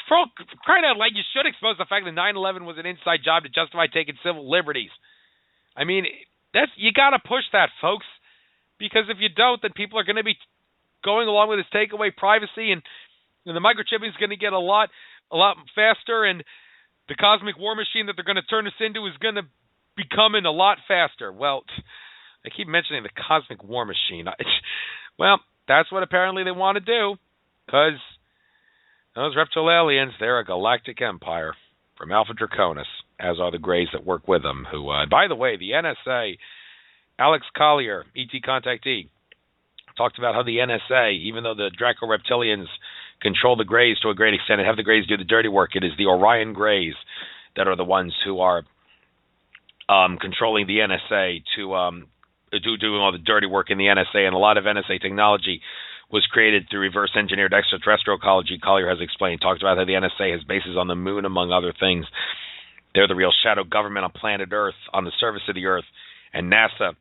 for crying out loud, you should expose the fact that 9/11 was an inside job to justify taking civil liberties. I mean, you got to push that, folks, because if you don't, then people are going to be going along with this takeaway privacy, and the microchipping is going to get a lot faster, and the cosmic war machine that they're going to turn us into is going to be coming a lot faster. Well, I keep mentioning the cosmic war machine. Well, that's what apparently they want to do, because those reptile aliens, they're a galactic empire from Alpha Draconis, as are the Greys that work with them, who, by the way, the NSA, Alex Collier, ET contactee, talked about how the NSA, even though the Draco reptilians control the Greys to a great extent and have the Greys do the dirty work, it is the Orion Greys that are the ones who are controlling the NSA to doing all the dirty work in the NSA, and a lot of NSA technology was created through reverse engineered extraterrestrial ecology. Collier has explained, talked about how the NSA has bases on the moon, among other things. They're the real shadow government on planet Earth, on the surface of the Earth, and NASA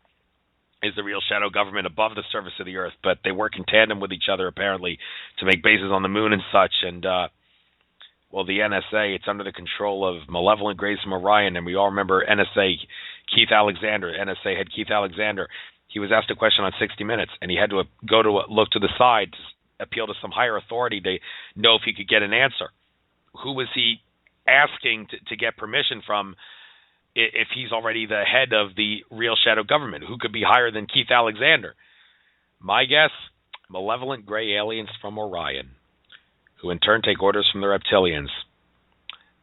is the real shadow government above the surface of the Earth, but they work in tandem with each other, apparently, to make bases on the moon and such, and well, the NSA, it's under the control of malevolent Greys from Orion, and we all remember NSA NSA head Keith Alexander. He was asked a question on 60 Minutes, and he had to look to the side to appeal to some higher authority to know if he could get an answer. Who was he asking to get permission from if he's already the head of the real shadow government? Who could be higher than Keith Alexander? My guess, malevolent Grey aliens from Orion, who in turn take orders from the reptilians.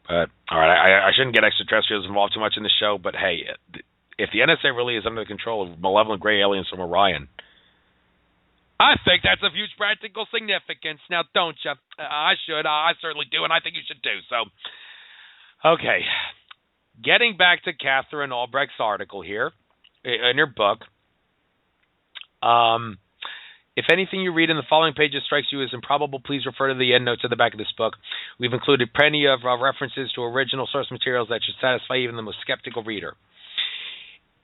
But, all right, I shouldn't get extraterrestrials involved too much in the show, but hey, if the NSA really is under the control of malevolent Grey aliens from Orion, I think that's of huge practical significance. Now, don't you? I should. I certainly do, and I think you should too. So, okay. Getting back to Katherine Albrecht's article here, in her book, if anything you read in the following pages strikes you as improbable, please refer to the endnotes at the back of this book. We've included plenty of references to original source materials that should satisfy even the most skeptical reader.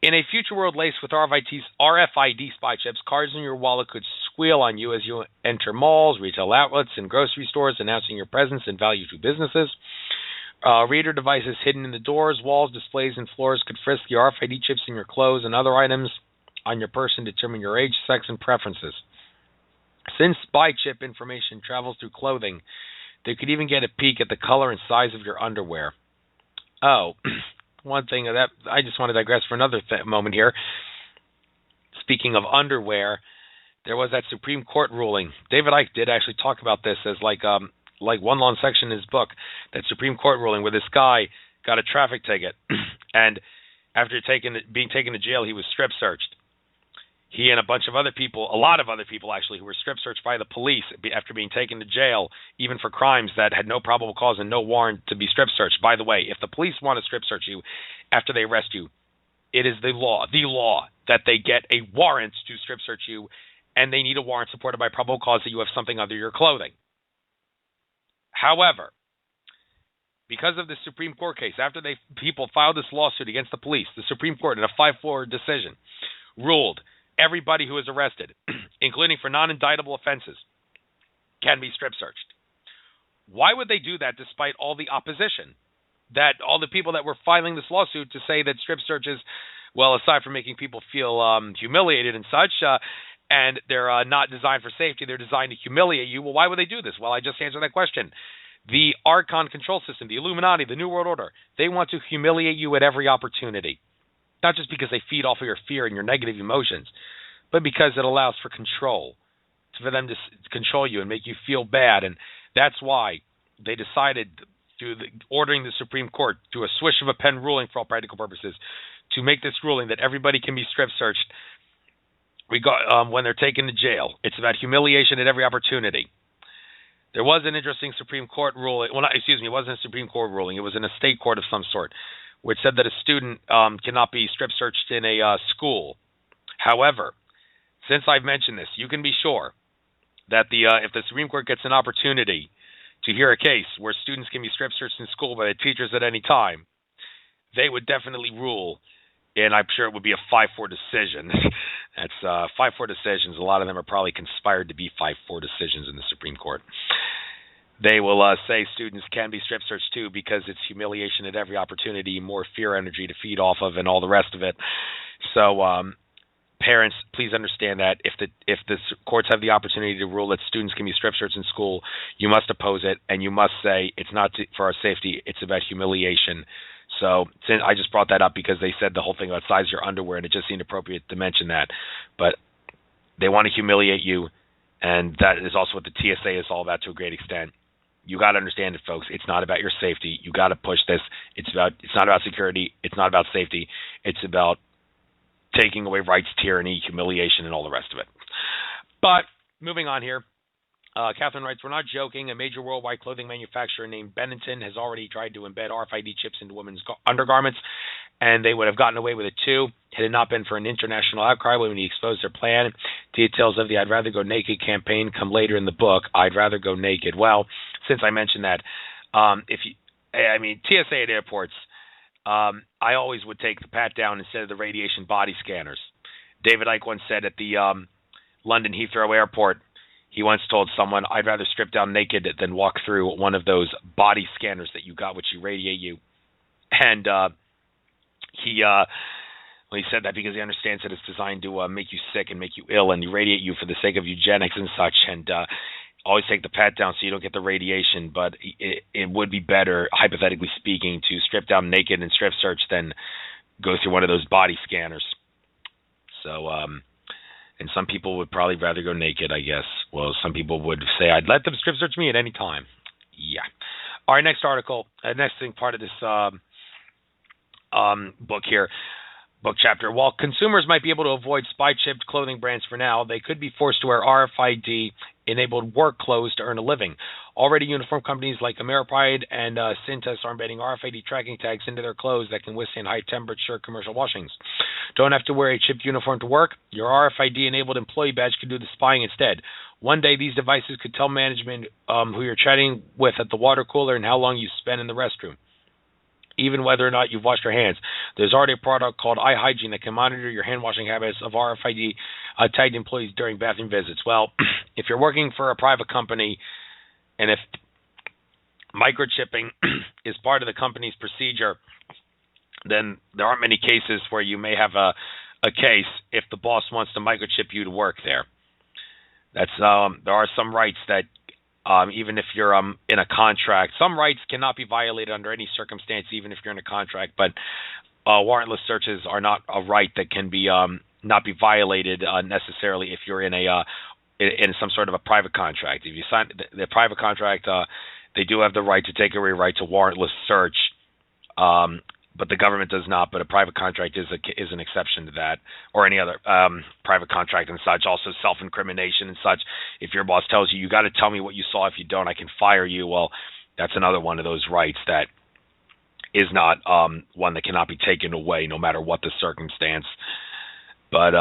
In a future world laced with RFID spy chips, cards in your wallet could squeal on you as you enter malls, retail outlets, and grocery stores, announcing your presence and value to businesses. Reader devices hidden in the doors, walls, displays, and floors could frisk your RFID chips in your clothes and other items on your person to determine your age, sex, and preferences. Since spy chip information travels through clothing, they could even get a peek at the color and size of your underwear. Oh, one thing that I just want to digress for another moment here. Speaking of underwear, there was that Supreme Court ruling. David Icke did actually talk about this as like one long section in his book, that Supreme Court ruling where this guy got a traffic ticket, and after being taken to jail, he was strip searched. He and a lot of other people actually, who were strip searched by the police after being taken to jail, even for crimes that had no probable cause and no warrant to be strip searched. By the way, if the police want to strip search you after they arrest you, it is the law that they get a warrant to strip search you, and they need a warrant supported by probable cause that you have something under your clothing. However, because of the Supreme Court case, after people filed this lawsuit against the police, the Supreme Court, in a 5-4 decision, ruled everybody who is arrested, including for non-indictable offenses, can be strip searched. Why would they do that despite all the opposition? That all the people that were filing this lawsuit to say that strip searches, well, aside from making people feel humiliated and such, and they're not designed for safety, they're designed to humiliate you. Well, why would they do this? Well, I just answered that question. The Archon control system, the Illuminati, the New World Order, they want to humiliate you at every opportunity. Not just because they feed off of your fear and your negative emotions, but because it allows for control, for them to control you and make you feel bad. And that's why they decided, through ordering the Supreme Court, to a swish of a pen ruling for all practical purposes, to make this ruling that everybody can be strip searched when they're taken to jail. It's about humiliation at every opportunity. There was an interesting Supreme Court ruling. Well, it wasn't a Supreme Court ruling. It was in a state court of some sort, which said that a student cannot be strip searched in a school. However, since I've mentioned this, you can be sure that if the Supreme Court gets an opportunity to hear a case where students can be strip searched in school by the teachers at any time, they would definitely rule, and I'm sure it would be a 5-4 decision. That's 5-4 decisions. A lot of them are probably conspired to be 5-4 decisions in the Supreme Court. They will say students can be strip searched too because it's humiliation at every opportunity, more fear energy to feed off of, and all the rest of it. So parents, please understand that if the courts have the opportunity to rule that students can be strip searched in school, you must oppose it, and you must say it's not for our safety, it's about humiliation. So since I just brought that up because they said the whole thing about size of your underwear, and it just seemed appropriate to mention that. But they want to humiliate you, and that is also what the TSA is all about to a great extent. You got to understand it, folks. It's not about your safety. You got to push this. It's not about security. It's not about safety. It's about taking away rights, tyranny, humiliation, and all the rest of it. But moving on here, Katherine writes, we're not joking. A major worldwide clothing manufacturer named Benetton has already tried to embed RFID chips into women's undergarments, and they would have gotten away with it too had it not been for an international outcry when he exposed their plan. Details of the I'd Rather Go Naked campaign come later in the book, I'd Rather Go Naked. Well, since I mentioned that, TSA at airports, I always would take the pat down instead of the radiation body scanners. David Icke once said at the London Heathrow Airport, he once told someone, I'd rather strip down naked than walk through one of those body scanners that you got, which irradiate you. And he said that because he understands that it's designed to make you sick and make you ill and irradiate you for the sake of eugenics and such. And always take the pat down so you don't get the radiation. But it would be better, hypothetically speaking, to strip down naked and strip search than go through one of those body scanners. So, and some people would probably rather go naked, I guess. Well, some people would say, I'd let them strip search me at any time. Yeah. All right, next article, next thing, part of this book here, book chapter. While consumers might be able to avoid spy-chipped clothing brands for now, they could be forced to wear RFID-enabled work clothes to earn a living. Already, uniform companies like Ameripride and Cintas are embedding RFID tracking tags into their clothes that can withstand high-temperature commercial washings. Don't have to wear a chipped uniform to work. Your RFID-enabled employee badge can do the spying instead. One day, these devices could tell management who you're chatting with at the water cooler and how long you spent in the restroom, even whether or not you've washed your hands. There's already a product called iHygiene that can monitor your hand-washing habits of RFID tagged employees during bathroom visits. Well, if you're working for a private company and if microchipping is part of the company's procedure, then there aren't many cases where you may have a case if the boss wants to microchip you to work there. There are some rights that even if you're in a contract, some rights cannot be violated under any circumstance, even if you're in a contract. But warrantless searches are not a right that can be not be violated necessarily if you're in some sort of a private contract. If you sign the private contract, they do have the right to take away right to warrantless search. But the government does not. But a private contract is an exception to that, or any other private contract and such. Also, self-incrimination and such. If your boss tells you got to tell me what you saw, if you don't, I can fire you. Well, that's another one of those rights that is not one that cannot be taken away, no matter what the circumstance. But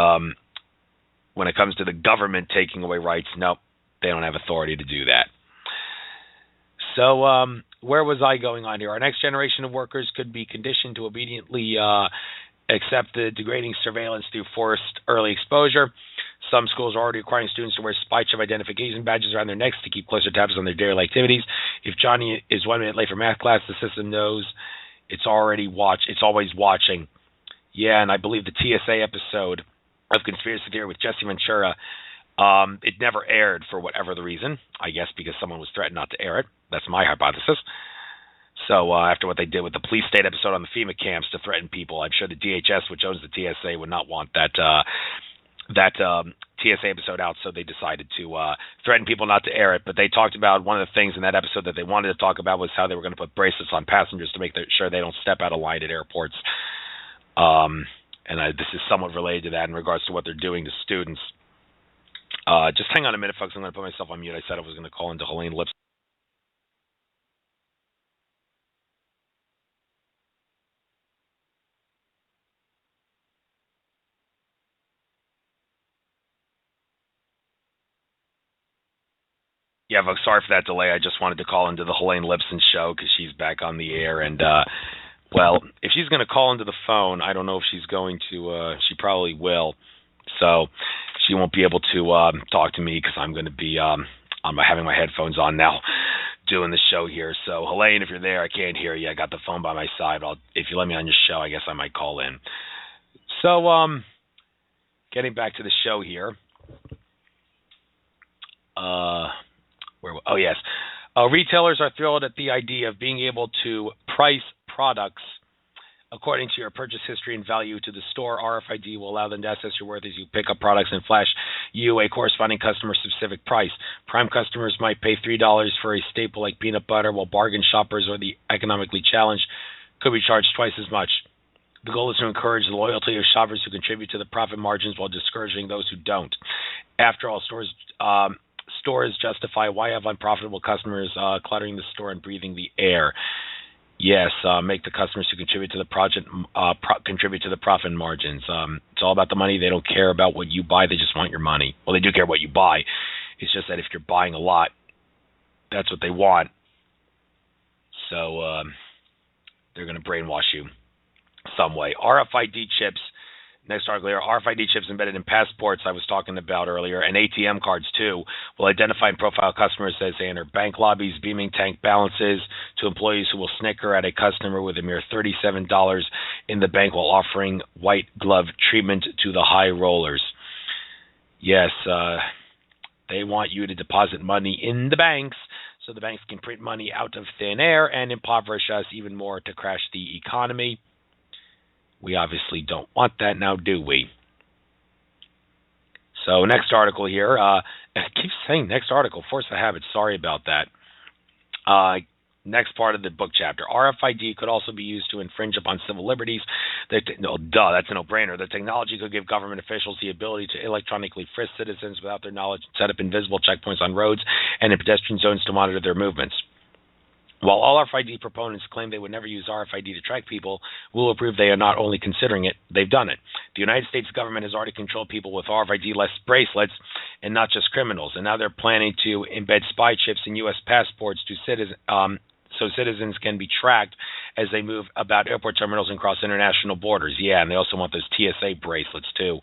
when it comes to the government taking away rights, nope, they don't have authority to do that. So where was I going on here? Our next generation of workers could be conditioned to obediently accept the degrading surveillance through forced early exposure. Some schools are already requiring students to wear spy chip identification badges around their necks to keep closer tabs on their daily activities. If Johnny is 1 minute late for math class, the system knows it's always watching. Yeah, and I believe the TSA episode of Conspiracy Theory with Jesse Ventura It never aired for whatever the reason. I guess because someone was threatened not to air it. That's my hypothesis. So after what they did with the police state episode on the FEMA camps to threaten people, I'm sure the DHS, which owns the TSA, would not want that TSA episode out, so they decided to threaten people not to air it. But they talked about one of the things in that episode that they wanted to talk about was how they were going to put bracelets on passengers to make sure they don't step out of line at airports. This is somewhat related to that in regards to what they're doing to students. Just hang on a minute, folks. I'm going to put myself on mute. I said I was going to call into Helene Lips. Yeah, folks, sorry for that delay. I just wanted to call into the Helene Lipson show because she's back on the air. And, well, if she's going to call into the phone, I don't know if she's going to. She probably will. So she won't be able to talk to me because I'm going to be having my headphones on now doing the show here. So, Helene, if you're there, I can't hear you. I got the phone by my side. If you let me on your show, I guess I might call in. So, getting back to the show here. Yes. Retailers are thrilled at the idea of being able to price products according to your purchase history and value to the store. RFID will allow them to assess your worth as you pick up products and flash you a corresponding customer-specific price. Prime customers might pay $3 for a staple like peanut butter, while bargain shoppers or the economically challenged could be charged twice as much. The goal is to encourage the loyalty of shoppers who contribute to the profit margins while discouraging those who don't. After all, stores justify why have unprofitable customers cluttering the store and breathing the air. Yes, make the customers who contribute to the project contribute to the profit margins. It's all about the money. They don't care about what you buy. They just want your money. Well, they do care what you buy. It's just that if you're buying a lot, that's what they want. So they're going to brainwash you some way. RFID chips. Next article here, RFID chips embedded in passports I was talking about earlier, and ATM cards too, will identify and profile customers as they enter bank lobbies, beaming tank balances to employees who will snicker at a customer with a mere $37 in the bank while offering white glove treatment to the high rollers. Yes, they want you to deposit money in the banks so the banks can print money out of thin air and impoverish us even more to crash the economy. We obviously don't want that now, do we? So next article here. I keep saying next article. Force the habit. Sorry about that. Next part of the book chapter. RFID could also be used to infringe upon civil liberties. That's a no-brainer. The technology could give government officials the ability to electronically frisk citizens without their knowledge and set up invisible checkpoints on roads and in pedestrian zones to monitor their movements. While all RFID proponents claim they would never use RFID to track people, we will prove they are not only considering it, they've done it. The United States government has already controlled people with RFID-less bracelets and not just criminals, and now they're planning to embed spy chips in U.S. passports to so citizens can be tracked as they move about airport terminals and cross international borders. Yeah, and they also want those TSA bracelets, too.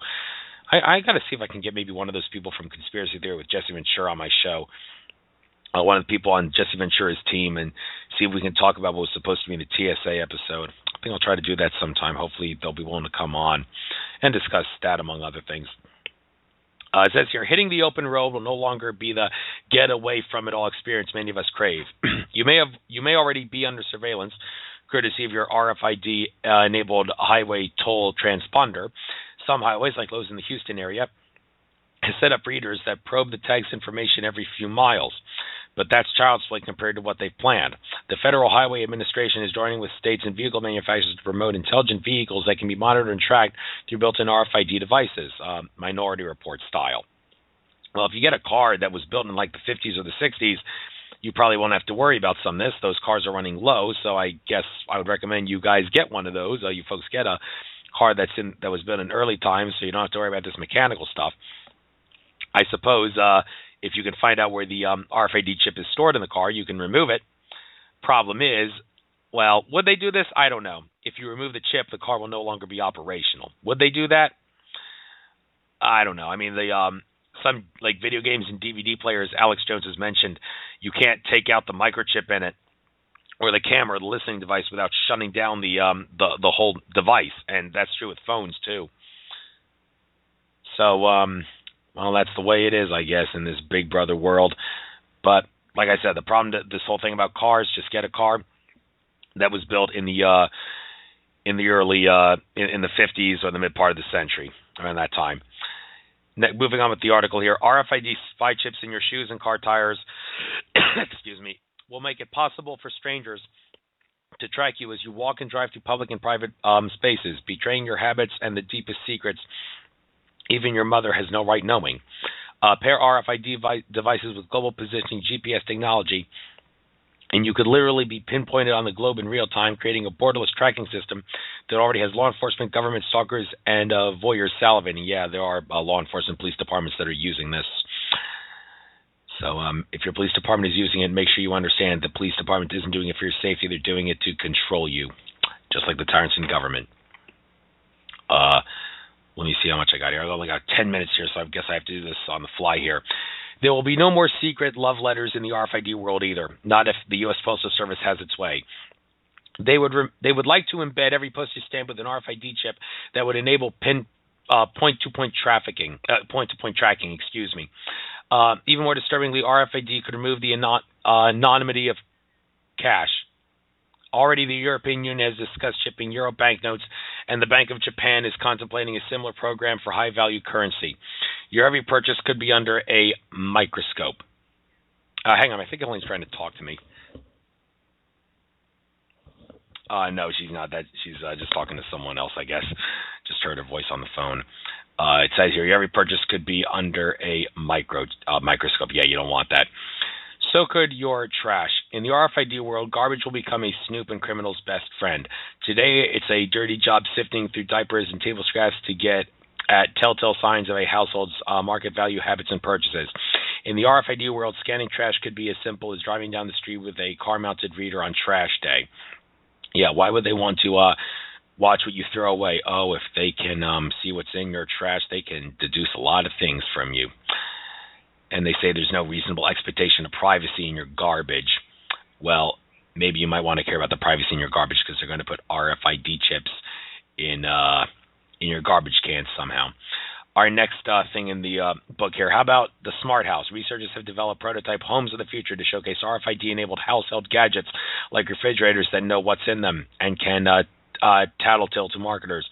I got to see if I can get maybe one of those people from Conspiracy Theory with Jesse Ventura on my show. One of the people on Jesse Ventura's team, and see if we can talk about what was supposed to be in the TSA episode. I think I'll try to do that sometime. Hopefully they'll be willing to come on and discuss that, among other things. It says here, hitting the open road will no longer be the get away from it all experience many of us crave. You may already be under surveillance, courtesy of your RFID enabled highway toll transponder. Some highways, like those in the Houston area, has set up readers that probe the tag's information every few miles. But that's child's play compared to what they've planned. The Federal Highway Administration is joining with states and vehicle manufacturers to promote intelligent vehicles that can be monitored and tracked through built-in RFID devices, Minority Report style. Well, if you get a car that was built in like the 50s or the 60s, you probably won't have to worry about some of this. Those cars are running low, so I guess I would recommend you guys get one of those. You folks get a car that was built in early times, so you don't have to worry about this mechanical stuff. I suppose if you can find out where the RFID chip is stored in the car, you can remove it. Problem is, well, would they do this? I don't know. If you remove the chip, the car will no longer be operational. Would they do that? I don't know. I mean, some like video games and DVD players, Alex Jones has mentioned, you can't take out the microchip in it or the camera or the listening device without shutting down the whole device, and that's true with phones too. So, well, Well, that's the way it is, I guess, in this Big Brother world. But like I said, the problem that this whole thing about cars, just get a car that was built in the early in the 50s or the mid part of the century, around that time. Moving on with the article here, RFID spy chips in your shoes and car tires, excuse me, will make it possible for strangers to track you as you walk and drive through public and private spaces, betraying your habits and the deepest secrets even your mother has no right knowing. Pair RFID devices with global positioning GPS technology, and you could literally be pinpointed on the globe in real time, creating a borderless tracking system that already has law enforcement, government stalkers, and voyeurs salivating. Yeah, there are law enforcement police departments that are using this. So if your police department is using it, make sure you understand the police department isn't doing it for your safety. They're doing it to control you, just like the tyrants in government. Let me see how much I got here. I've only got 10 minutes here, so I guess I have to do this on the fly here. There will be no more secret love letters in the RFID world either, not if the U.S. Postal Service has its way. They would like to embed every postage stamp with an RFID chip that would enable point-to-point tracking. Even more disturbingly, RFID could remove the anonymity of cash. Already, the European Union has discussed shipping euro banknotes, and the Bank of Japan is contemplating a similar program for high-value currency. Your every purchase could be under a microscope. Hang on, I think Elaine's trying to talk to me. No, she's not. She's just talking to someone else, I guess. Just heard her voice on the phone. It says here, your every purchase could be under a microscope. Yeah, you don't want that. So could your trash. In the RFID world, garbage will become a snoop and criminal's best friend. Today, it's a dirty job sifting through diapers and table scraps to get at telltale signs of a household's market value habits and purchases. In the RFID world, scanning trash could be as simple as driving down the street with a car-mounted reader on trash day. Yeah, why would they want to watch what you throw away? Oh, if they can see what's in your trash, they can deduce a lot of things from you. And they say there's no reasonable expectation of privacy in your garbage. Well, maybe you might want to care about the privacy in your garbage because they're going to put RFID chips in your garbage cans somehow. Our next thing in the book here, how about the smart house? Researchers have developed prototype homes of the future to showcase RFID-enabled household gadgets like refrigerators that know what's in them and can tattletale to marketers,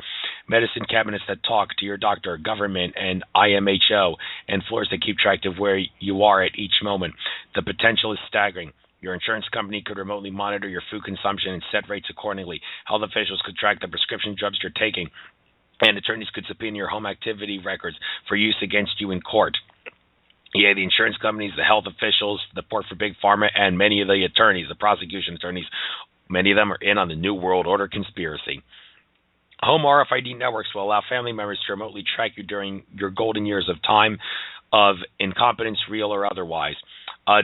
medicine cabinets that talk to your doctor, government and IMHO, and floors that keep track of where you are at each moment. The potential is staggering. Your insurance company could remotely monitor your food consumption and set rates accordingly. Health officials could track the prescription drugs you're taking, and attorneys could subpoena your home activity records for use against you in court. Yeah, the insurance companies, the health officials, the port for Big Pharma, and many of the attorneys, the prosecution attorneys, many of them are in on the New World Order conspiracy. Home RFID networks will allow family members to remotely track you during your golden years of time of incompetence, real or otherwise.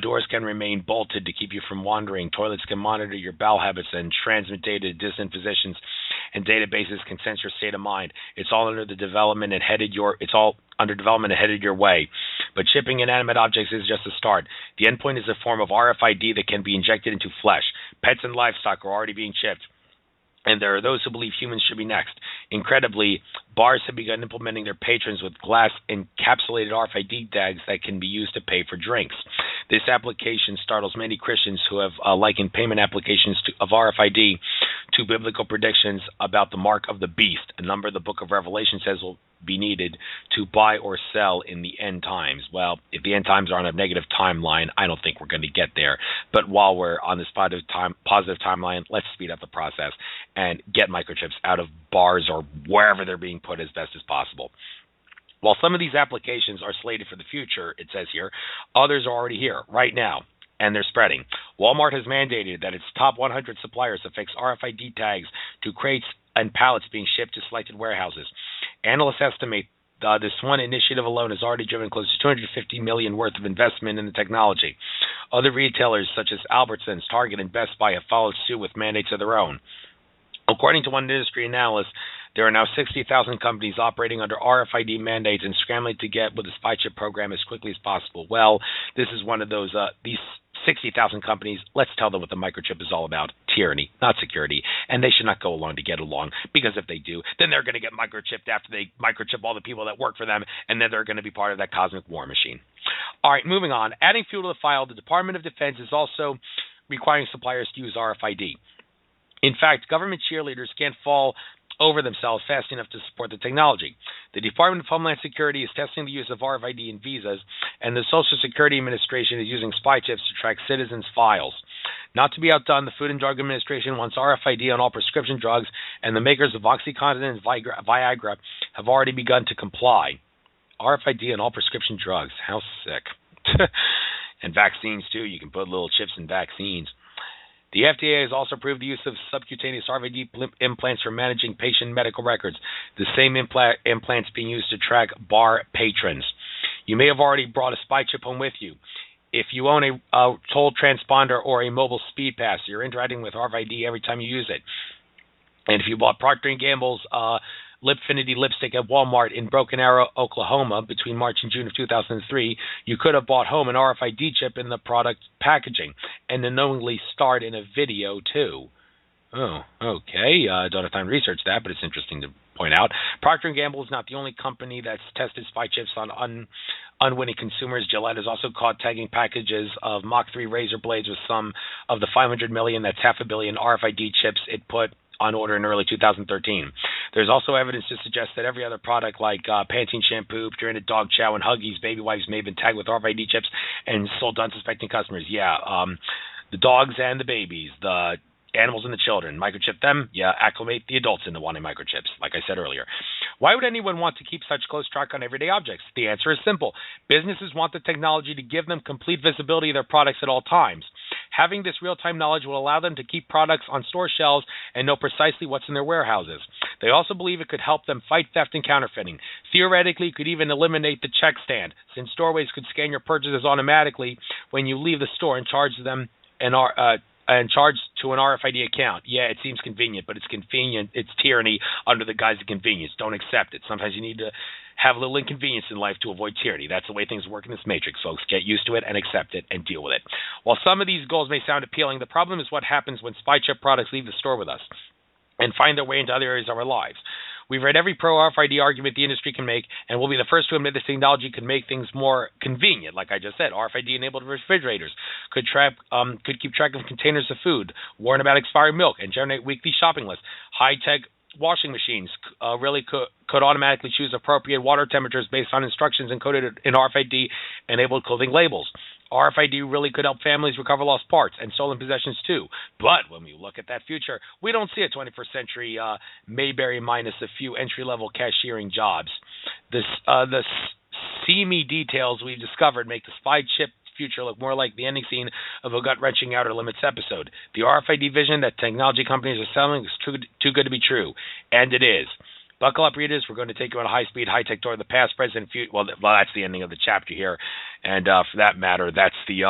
Doors can remain bolted to keep you from wandering. Toilets can monitor your bowel habits and transmit data to distant physicians, and databases can sense your state of mind. It's all under development and headed your way. But shipping inanimate objects is just a start. The endpoint is a form of RFID that can be injected into flesh. Pets and livestock are already being shipped, and there are those who believe humans should be next. Incredibly, bars have begun implementing their patrons with glass encapsulated RFID tags that can be used to pay for drinks. This application startles many Christians who have likened payment applications of RFID to biblical predictions about the mark of the beast, a number the book of Revelation says will be needed to buy or sell in the end times. Well, if the end times are on a negative timeline, I don't think we're going to get there. But while we're on this positive timeline, let's speed up the process and get microchips out of bars or wherever they're being put as best as possible. While some of these applications are slated for the future, it says here, others are already here right now, and they're spreading. Walmart has mandated that its top 100 suppliers affix RFID tags to crates and pallets being shipped to selected warehouses. Analysts estimate this one initiative alone has already driven close to $250 million worth of investment in the technology. Other retailers such as Albertsons, Target, and Best Buy have followed suit with mandates of their own. According to one industry analyst, there are now 60,000 companies operating under RFID mandates and scrambling to get with the spy chip program as quickly as possible. Well, this is one of those, these 60,000 companies. Let's tell them what the microchip is all about. Tyranny, not security. And they should not go along to get along, because if they do, then they're going to get microchipped after they microchip all the people that work for them, and then they're going to be part of that cosmic war machine. All right, moving on. Adding fuel to the file, the Department of Defense is also requiring suppliers to use RFID. In fact, government cheerleaders can't fall over themselves fast enough to support the technology. The Department of Homeland Security is testing the use of RFID in visas, and the Social Security Administration is using spy chips to track citizens' files. Not to be outdone, the Food and Drug Administration wants RFID on all prescription drugs, and the makers of OxyContin and Viagra have already begun to comply. RFID on all prescription drugs. How sick. And vaccines, too. You can put little chips in vaccines. The FDA has also approved the use of subcutaneous RFID implants for managing patient medical records, the same implants being used to track bar patrons. You may have already brought a spy chip home with you. If you own a toll transponder or a mobile speed pass, you're interacting with RFID every time you use it. And if you bought Procter & Gamble's Lipfinity lipstick at Walmart in Broken Arrow, Oklahoma, between March and June of 2003, you could have bought home an RFID chip in the product packaging and unknowingly starred in a video, too. Oh, okay. I don't have time to research that, but it's interesting to point out. Procter & Gamble is not the only company that's tested spy chips on unwitting consumers. Gillette has also caught tagging packages of Mach 3 razor blades with some of the 500 million, that's half a billion, RFID chips it put on order in early 2013. There's also evidence to suggest that every other product like Pantene shampoo, Purina dog chow, and Huggies baby wipes may have been tagged with RFID chips and sold to unsuspecting customers. Yeah, the dogs and the babies, the animals and the children. Microchip them, acclimate the adults into wanting microchips, like I said earlier. Why would anyone want to keep such close track on everyday objects? The answer is simple. Businesses want the technology to give them complete visibility of their products at all times. Having this real-time knowledge will allow them to keep products on store shelves and know precisely what's in their warehouses. They also believe it could help them fight theft and counterfeiting. Theoretically, it could even eliminate the check stand, since doorways could scan your purchases automatically when you leave the store and charge them and charge to an RFID account. Yeah, it seems convenient, but it's convenient. It's tyranny under the guise of convenience. Don't accept it. Sometimes you need to have a little inconvenience in life to avoid tyranny. That's the way things work in this matrix, folks. Get used to it and accept it and deal with it. While some of these goals may sound appealing, the problem is what happens when spy chip products leave the store with us and find their way into other areas of our lives. We've read every pro-RFID argument the industry can make, and we'll be the first to admit this technology could make things more convenient. Like I just said, RFID-enabled refrigerators could keep track of containers of food, warn about expired milk, and generate weekly shopping lists. High-tech washing machines really could automatically choose appropriate water temperatures based on instructions encoded in RFID-enabled clothing labels. RFID really could help families recover lost parts and stolen possessions too. But when we look at that future, we don't see a 21st century Mayberry minus a few entry-level cashiering jobs. The seamy details we've discovered make the spy chip future look more like the ending scene of a gut-wrenching Outer Limits episode. The RFID vision that technology companies are selling is too good to be true, and it is. Buckle up, readers. We're going to take you on a high-speed, high-tech tour of the past, present, and future. Well, that's the ending of the chapter here. And for that matter, that's the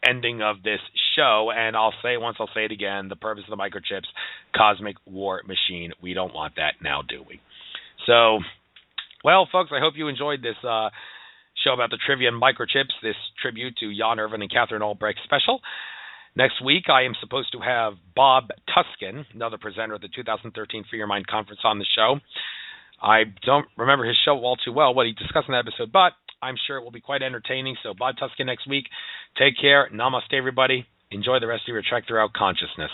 ending of this show. And I'll say it once, I'll say it again. The purpose of the microchips, cosmic war machine. We don't want that now, do we? So, well, folks, I hope you enjoyed this show about the Trivium microchips, this tribute to Jan Irvin and Katherine Albrecht special. Next week, I am supposed to have Bob Tuskin, another presenter at the 2013 Free Your Mind Conference, on the show. I don't remember his show all too well, what he discussed in that episode, but I'm sure it will be quite entertaining. So Bob Tuskin next week. Take care. Namaste, everybody. Enjoy the rest of your trek throughout consciousness.